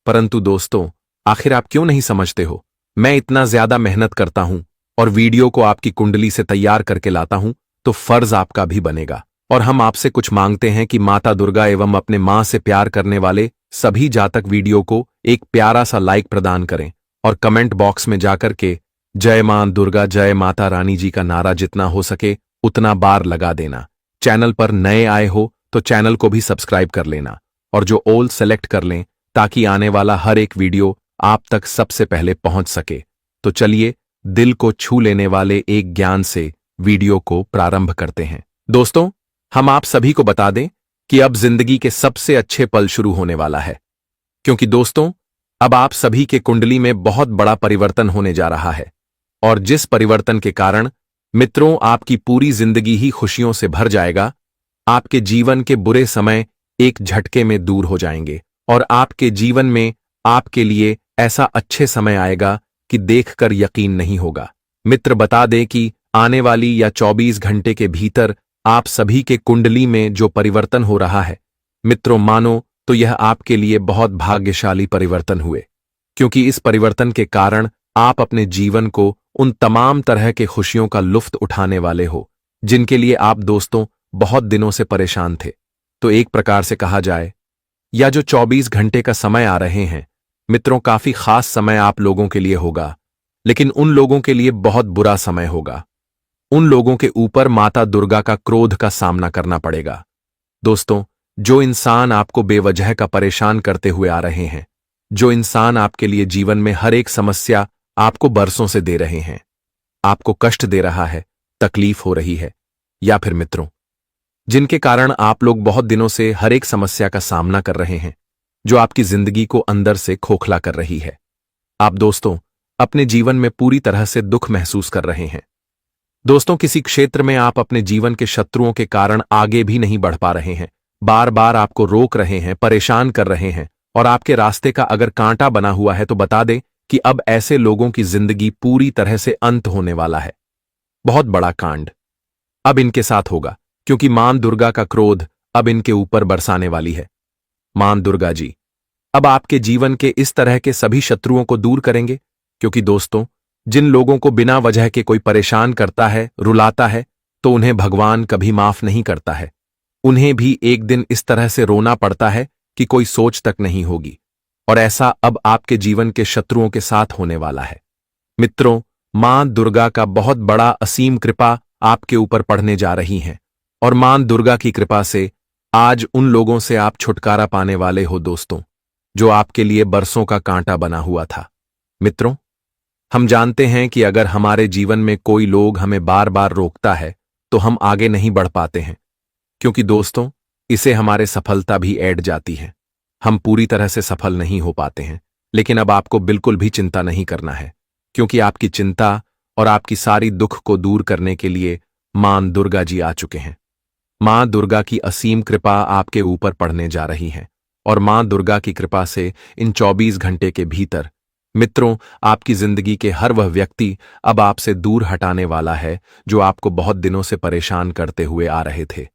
परंतु दोस्तों, आखिर आप क्यों नहीं समझते हो? मैं इतना ज्यादा मेहनत करता हूं और वीडियो को आपकी कुंडली से तैयार करके लाता हूं, तो फर्ज आपका भी बनेगा। और हम आपसे कुछ मांगते हैं कि माता दुर्गा एवं अपने मां से प्यार करने वाले सभी जातक वीडियो को एक प्यारा सा लाइक प्रदान करें और कमेंट बॉक्स में जाकर के जय मां दुर्गा, जय माता रानी जी का नारा जितना हो सके उतना बार लगा देना। चैनल पर नए आए हो तो चैनल को भी सब्सक्राइब कर लेना और जो ऑल सेलेक्ट कर लें, ताकि आने वाला हर एक वीडियो आप तक सबसे पहले पहुंच सके। तो चलिए दिल को छू लेने वाले एक ज्ञान से वीडियो को प्रारंभ करते हैं। दोस्तों, हम आप सभी को बता दें कि अब जिंदगी के सबसे अच्छे पल शुरू होने वाला है, क्योंकि दोस्तों, अब आप सभी के कुंडली में बहुत बड़ा परिवर्तन होने जा रहा है। और जिस परिवर्तन के कारण मित्रों आपकी पूरी जिंदगी ही खुशियों से भर जाएगा। आपके जीवन के बुरे समय एक झटके में दूर हो जाएंगे और आपके जीवन में आपके लिए ऐसा अच्छे समय आएगा कि देखकर यकीन नहीं होगा। मित्र, बता दें कि आने वाली या 24 घंटे के भीतर आप सभी के कुंडली में जो परिवर्तन हो रहा है, मित्रों मानो तो यह आपके लिए बहुत भाग्यशाली परिवर्तन हुए, क्योंकि इस परिवर्तन के कारण आप अपने जीवन को उन तमाम तरह के खुशियों का लुफ्त उठाने वाले हो जिनके लिए आप दोस्तों बहुत दिनों से परेशान थे। तो एक प्रकार से कहा जाए, या जो 24 घंटे का समय आ रहे हैं मित्रों, काफी खास समय आप लोगों के लिए होगा, लेकिन उन लोगों के लिए बहुत बुरा समय होगा। उन लोगों के ऊपर माता दुर्गा का क्रोध का सामना करना पड़ेगा। दोस्तों, जो इंसान आपको बेवजह का परेशान करते हुए आ रहे हैं, जो इंसान आपके लिए जीवन में हर एक समस्या आपको बरसों से दे रहे हैं, आपको कष्ट दे रहा है, तकलीफ हो रही है, या फिर मित्रों जिनके कारण आप लोग बहुत दिनों से हर एक समस्या का सामना कर रहे हैं, जो आपकी जिंदगी को अंदर से खोखला कर रही है। आप दोस्तों अपने जीवन में पूरी तरह से दुख महसूस कर रहे हैं। दोस्तों, किसी क्षेत्र में आप अपने जीवन के शत्रुओं के कारण आगे भी नहीं बढ़ पा रहे हैं, बार बार आपको रोक रहे हैं, परेशान कर रहे हैं, और आपके रास्ते का अगर कांटा बना हुआ है तो बता दें कि अब ऐसे लोगों की जिंदगी पूरी तरह से अंत होने वाला है। बहुत बड़ा कांड अब इनके साथ होगा, क्योंकि मां दुर्गा का क्रोध अब इनके ऊपर बरसाने वाली है। मां दुर्गा जी अब आपके जीवन के इस तरह के सभी शत्रुओं को दूर करेंगे, क्योंकि दोस्तों जिन लोगों को बिना वजह के कोई परेशान करता है, रुलाता है, तो उन्हें भगवान कभी माफ नहीं करता है। उन्हें भी एक दिन इस तरह से रोना पड़ता है कि कोई सोच तक नहीं होगी। और ऐसा अब आपके जीवन के शत्रुओं के साथ होने वाला है। मित्रों, मां दुर्गा का बहुत बड़ा असीम कृपा आपके ऊपर पड़ने जा रही है, और मां दुर्गा की कृपा से आज उन लोगों से आप छुटकारा पाने वाले हो दोस्तों, जो आपके लिए बरसों का कांटा बना हुआ था। मित्रों, हम जानते हैं कि अगर हमारे जीवन में कोई लोग हमें बार बार रोकता है तो हम आगे नहीं बढ़ पाते हैं, क्योंकि दोस्तों इसे हमारे सफलता भी ऐड जाती है। हम पूरी तरह से सफल नहीं हो पाते हैं, लेकिन अब आपको बिल्कुल भी चिंता नहीं करना है, क्योंकि आपकी चिंता और आपकी सारी दुख को दूर करने के लिए मां दुर्गा जी आ चुके हैं। मां दुर्गा की असीम कृपा आपके ऊपर पड़ने जा रही है और मां दुर्गा की कृपा से इन 24 घंटे के भीतर मित्रों आपकी जिंदगी के हर वह व्यक्ति अब आपसे दूर हटाने वाला है जो आपको बहुत दिनों से परेशान करते हुए आ रहे थे।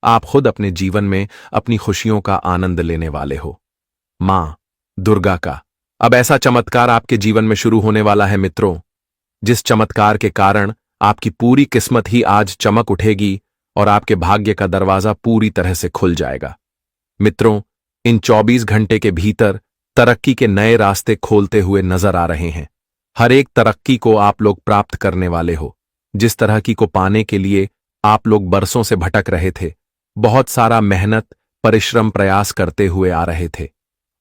आप खुद अपने जीवन में अपनी खुशियों का आनंद लेने वाले हो। मां दुर्गा का अब ऐसा चमत्कार आपके जीवन में शुरू होने वाला है मित्रों, जिस चमत्कार के कारण आपकी पूरी किस्मत ही आज चमक उठेगी और आपके भाग्य का दरवाजा पूरी तरह से खुल जाएगा। मित्रों, इन 24 घंटे के भीतर तरक्की के नए रास्ते खोलते हुए नजर आ रहे हैं। हर एक तरक्की को आप लोग प्राप्त करने वाले हो। जिस तरक्की को पाने के लिए आप लोग बरसों से भटक रहे थे, बहुत सारा मेहनत परिश्रम प्रयास करते हुए आ रहे थे,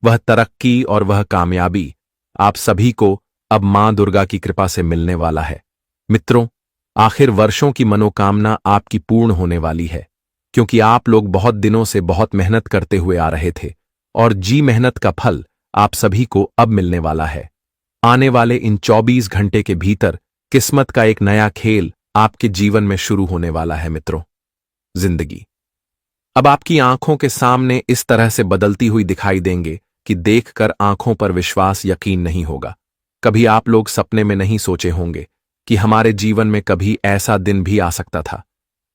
वह तरक्की और वह कामयाबी आप सभी को अब मां दुर्गा की कृपा से मिलने वाला है। मित्रों, आखिर वर्षों की मनोकामना आपकी पूर्ण होने वाली है, क्योंकि आप लोग बहुत दिनों से बहुत मेहनत करते हुए आ रहे थे और जी मेहनत का फल आप सभी को अब मिलने वाला है। आने वाले इन 24 घंटे के भीतर किस्मत का एक नया खेल आपके जीवन में शुरू होने वाला है। मित्रों, जिंदगी अब आपकी आंखों के सामने इस तरह से बदलती हुई दिखाई देंगे कि देखकर आंखों पर विश्वास यकीन नहीं होगा। कभी आप लोग सपने में नहीं सोचे होंगे कि हमारे जीवन में कभी ऐसा दिन भी आ सकता था।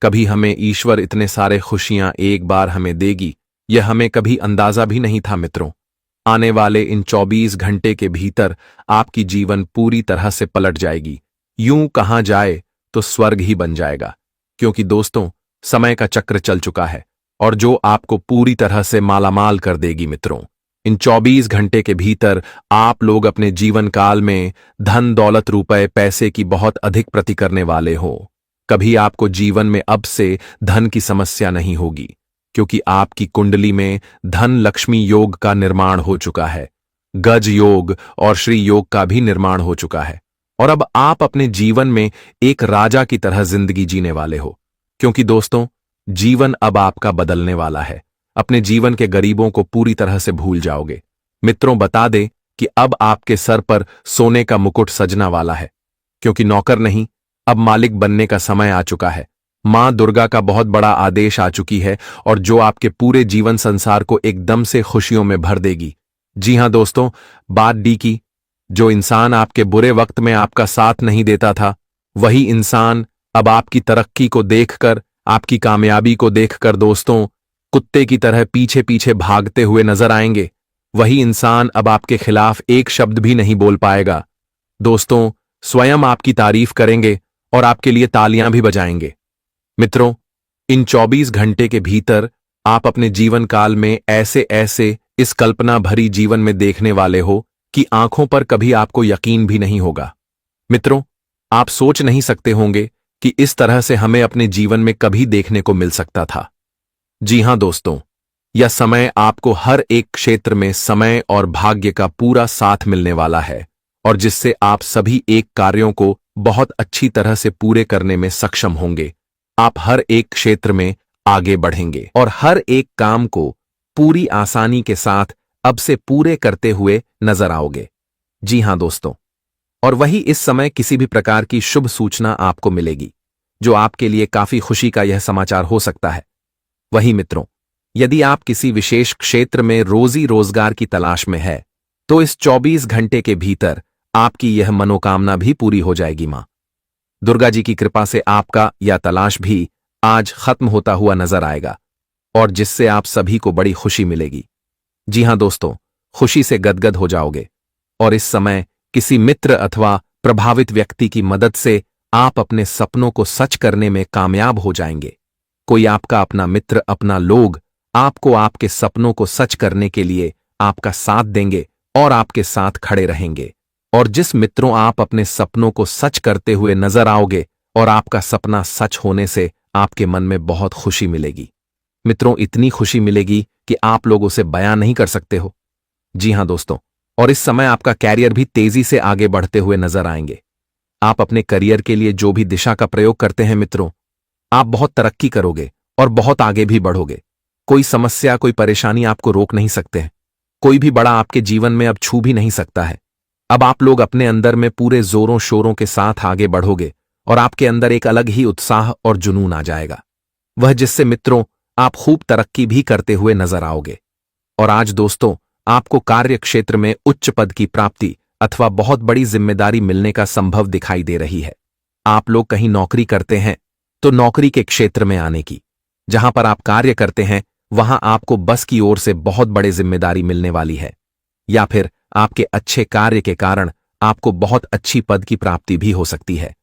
कभी हमें ईश्वर इतने सारे खुशियां एक बार हमें देगी, यह हमें कभी अंदाजा भी नहीं था। मित्रों, आने वाले इन 24 घंटे के भीतर आपकी जीवन पूरी तरह से पलट जाएगी। यूं कहा जाए तो स्वर्ग ही बन जाएगा, क्योंकि दोस्तों समय का चक्र चल चुका है और जो आपको पूरी तरह से मालामाल कर देगी। मित्रों, इन 24 घंटे के भीतर आप लोग अपने जीवन काल में धन दौलत रुपए पैसे की बहुत अधिक प्रति करने वाले हो। कभी आपको जीवन में अब से धन की समस्या नहीं होगी, क्योंकि आपकी कुंडली में धन लक्ष्मी योग का निर्माण हो चुका है। गज योग और श्री योग का भी निर्माण हो चुका है और अब आप अपने जीवन में एक राजा की तरह जिंदगी जीने वाले हो, क्योंकि दोस्तों जीवन अब आपका बदलने वाला है। अपने जीवन के गरीबों को पूरी तरह से भूल जाओगे। मित्रों, बता दें कि अब आपके सर पर सोने का मुकुट सजना वाला है, क्योंकि नौकर नहीं अब मालिक बनने का समय आ चुका है। मां दुर्गा का बहुत बड़ा आदेश आ चुकी है और जो आपके पूरे जीवन संसार को एकदम से खुशियों में भर देगी। जी हां दोस्तों, बात डी की। जो इंसान आपके बुरे वक्त में आपका साथ नहीं देता था, वही इंसान अब आपकी तरक्की को देखकर, आपकी कामयाबी को देखकर दोस्तों कुत्ते की तरह पीछे पीछे भागते हुए नजर आएंगे। वही इंसान अब आपके खिलाफ एक शब्द भी नहीं बोल पाएगा। दोस्तों, स्वयं आपकी तारीफ करेंगे और आपके लिए तालियां भी बजाएंगे। मित्रों, इन 24 घंटे के भीतर आप अपने जीवन काल में ऐसे ऐसे इस कल्पना भरी जीवन में देखने वाले हो कि आंखों पर कभी आपको यकीन भी नहीं होगा। मित्रों, आप सोच नहीं सकते होंगे कि इस तरह से हमें अपने जीवन में कभी देखने को मिल सकता था। जी हां दोस्तों, यह समय आपको हर एक क्षेत्र में समय और भाग्य का पूरा साथ मिलने वाला है और जिससे आप सभी एक कार्यों को बहुत अच्छी तरह से पूरे करने में सक्षम होंगे। आप हर एक क्षेत्र में आगे बढ़ेंगे और हर एक काम को पूरी आसानी के साथ अब से पूरे करते हुए नजर आओगे। जी हां दोस्तों, और वही इस समय किसी भी प्रकार की शुभ सूचना आपको मिलेगी, जो आपके लिए काफी खुशी का यह समाचार हो सकता है। वही मित्रों, यदि आप किसी विशेष क्षेत्र में रोजी रोजगार की तलाश में है, तो इस 24 घंटे के भीतर आपकी यह मनोकामना भी पूरी हो जाएगी। मां दुर्गा जी की कृपा से आपका यह तलाश भी आज खत्म होता हुआ नजर आएगा और जिससे आप सभी को बड़ी खुशी मिलेगी। जी हां दोस्तों, खुशी से गदगद हो जाओगे और इस समय किसी मित्र अथवा प्रभावित व्यक्ति की मदद से आप अपने सपनों को सच करने में कामयाब हो जाएंगे। कोई आपका अपना मित्र, अपना लोग आपको आपके सपनों को सच करने के लिए आपका साथ देंगे और आपके साथ खड़े रहेंगे। और जिस मित्रों आप अपने सपनों को सच करते हुए नजर आओगे और आपका सपना सच होने से आपके मन में बहुत खुशी मिलेगी। मित्रों, इतनी खुशी मिलेगी कि आप लोग उसे बयान नहीं कर सकते हो। जी हां दोस्तों, और इस समय आपका कैरियर भी तेजी से आगे बढ़ते हुए नजर आएंगे। आप अपने करियर के लिए जो भी दिशा का प्रयोग करते हैं मित्रों, आप बहुत तरक्की करोगे और बहुत आगे भी बढ़ोगे। कोई समस्या, कोई परेशानी आपको रोक नहीं सकते हैं। कोई भी बड़ा आपके जीवन में अब छू भी नहीं सकता है। अब आप लोग अपने अंदर में पूरे जोरों शोरों के साथ आगे बढ़ोगे और आपके अंदर एक अलग ही उत्साह और जुनून आ जाएगा। वह जिससे मित्रों आप खूब तरक्की भी करते हुए नजर आओगे। और आज दोस्तों आपको कार्य क्षेत्र में उच्च पद की प्राप्ति अथवा बहुत बड़ी जिम्मेदारी मिलने का संभव दिखाई दे रही है। आप लोग कहीं नौकरी करते हैं तो नौकरी के क्षेत्र में आने की, जहां पर आप कार्य करते हैं वहां आपको बस की ओर से बहुत बड़ी जिम्मेदारी मिलने वाली है, या फिर आपके अच्छे कार्य के कारण आपको बहुत अच्छी पद की प्राप्ति भी हो सकती है।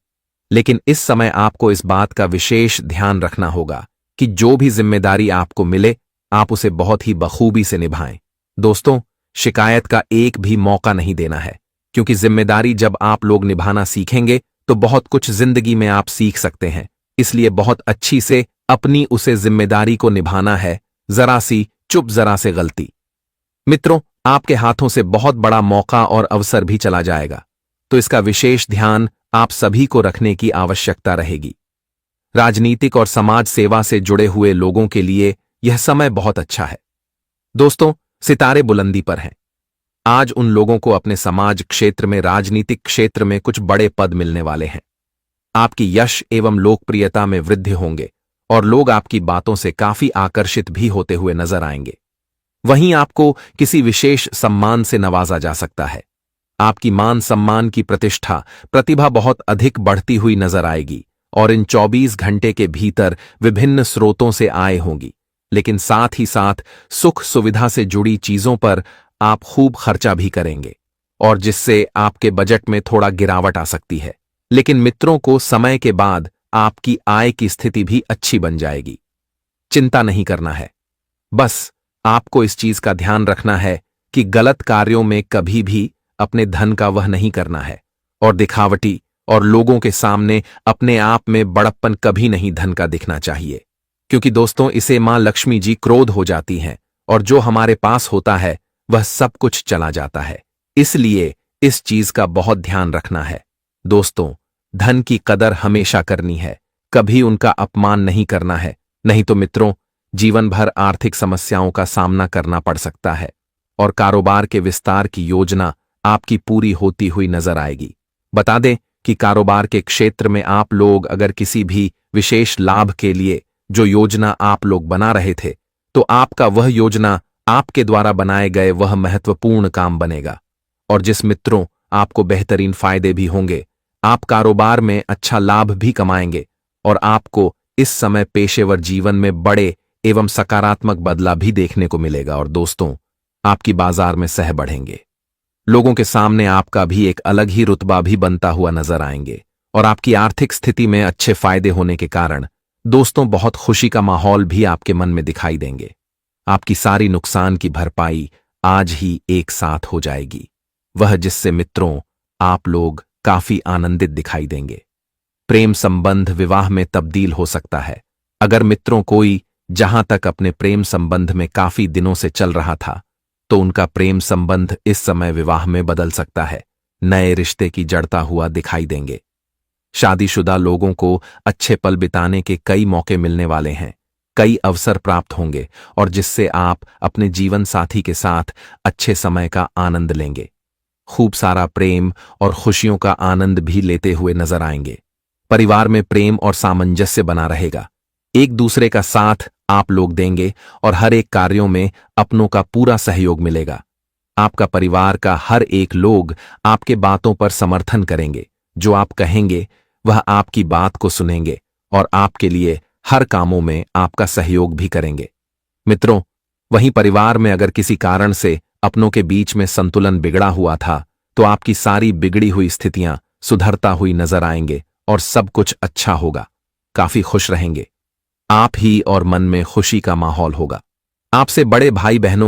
लेकिन इस समय आपको इस बात का विशेष ध्यान रखना होगा कि जो भी जिम्मेदारी आपको मिले आप उसे बहुत ही बखूबी से निभाएं। दोस्तों शिकायत का एक भी मौका नहीं देना है, क्योंकि जिम्मेदारी जब आप लोग निभाना सीखेंगे तो बहुत कुछ जिंदगी में आप सीख सकते हैं। इसलिए बहुत अच्छी से अपनी उसे जिम्मेदारी को निभाना है, जरा सी चुप जरा से गलती। मित्रों आपके हाथों से बहुत बड़ा मौका और अवसर भी चला जाएगा, तो इसका विशेष ध्यान आप सभी को रखने की आवश्यकता रहेगी। राजनीतिक और समाज सेवा से जुड़े हुए लोगों के लिए यह समय बहुत अच्छा है। दोस्तों सितारे बुलंदी पर हैं। आज उन लोगों को अपने समाज क्षेत्र में, राजनीतिक क्षेत्र में कुछ बड़े पद मिलने वाले हैं। आपकी यश एवं लोकप्रियता में वृद्धि होंगे और लोग आपकी बातों से काफी आकर्षित भी होते हुए नजर आएंगे। वहीं आपको किसी विशेष सम्मान से नवाजा जा सकता है। आपकी मान सम्मान की प्रतिष्ठा, प्रतिभा बहुत अधिक बढ़ती हुई नजर आएगी और इन 24 घंटे के भीतर विभिन्न स्रोतों से आय होंगी। लेकिन साथ ही साथ सुख सुविधा से जुड़ी चीजों पर आप खूब खर्चा भी करेंगे और जिससे आपके बजट में थोड़ा गिरावट आ सकती है। लेकिन मित्रों को समय के बाद आपकी आय की स्थिति भी अच्छी बन जाएगी। चिंता नहीं करना है, बस आपको इस चीज का ध्यान रखना है कि गलत कार्यों में कभी भी अपने धन का वह नहीं करना है और दिखावटी और लोगों के सामने अपने आप में बड़प्पन कभी नहीं धन का दिखना चाहिए, क्योंकि दोस्तों इसे मां लक्ष्मी जी क्रोध हो जाती हैं और जो हमारे पास होता है वह सब कुछ चला जाता है। इसलिए इस चीज का बहुत ध्यान रखना है। दोस्तों धन की कदर हमेशा करनी है, कभी उनका अपमान नहीं करना है, नहीं तो मित्रों जीवन भर आर्थिक समस्याओं का सामना करना पड़ सकता है और कारोबार के विस्तार की योजना आपकी पूरी होती हुई नजर आएगी। बता दें कि कारोबार के क्षेत्र में आप लोग अगर किसी भी विशेष लाभ के लिए जो योजना आप लोग बना रहे थे, तो आपका वह योजना आपके द्वारा बनाए गए वह महत्वपूर्ण काम बनेगा और जिस मित्रों आपको बेहतरीन फायदे भी होंगे। आप कारोबार में अच्छा लाभ भी कमाएंगे और आपको इस समय पेशेवर जीवन में बड़े एवं सकारात्मक बदलाव भी देखने को मिलेगा और दोस्तों आपकी बाजार में सह बढ़ेंगे। लोगों के सामने आपका भी एक अलग ही रुतबा भी बनता हुआ नजर आएंगे और आपकी आर्थिक स्थिति में अच्छे फायदे होने के कारण दोस्तों बहुत खुशी का माहौल भी आपके मन में दिखाई देंगे। आपकी सारी नुकसान की भरपाई आज ही एक साथ हो जाएगी, वह जिससे मित्रों आप लोग काफी आनंदित दिखाई देंगे। प्रेम संबंध विवाह में तब्दील हो सकता है। अगर मित्रों कोई जहां तक अपने प्रेम संबंध में काफी दिनों से चल रहा था, तो उनका प्रेम संबंध इस समय विवाह में बदल सकता है। नए रिश्ते की जड़ता हुआ दिखाई देंगे। शादीशुदा लोगों को अच्छे पल बिताने के कई मौके मिलने वाले हैं, कई अवसर प्राप्त होंगे और जिससे आप अपने जीवन साथी के साथ अच्छे समय का आनंद लेंगे। खूब सारा प्रेम और खुशियों का आनंद भी लेते हुए नजर आएंगे। परिवार में प्रेम और सामंजस्य बना रहेगा। एक दूसरे का साथ आप लोग देंगे और हर एक कार्यों में अपनों का पूरा सहयोग मिलेगा। आपका परिवार का हर एक लोग आपके बातों पर समर्थन करेंगे। जो आप कहेंगे वह आपकी बात को सुनेंगे और आपके लिए हर कामों में आपका सहयोग भी करेंगे। मित्रों वहीं परिवार में अगर किसी कारण से अपनों के बीच में संतुलन बिगड़ा हुआ था, तो आपकी सारी बिगड़ी हुई स्थितियां सुधरता हुई नजर आएंगे और सब कुछ अच्छा होगा। काफी खुश रहेंगे आप ही और मन में खुशी का माहौल होगा। आपसे बड़े भाई बहनों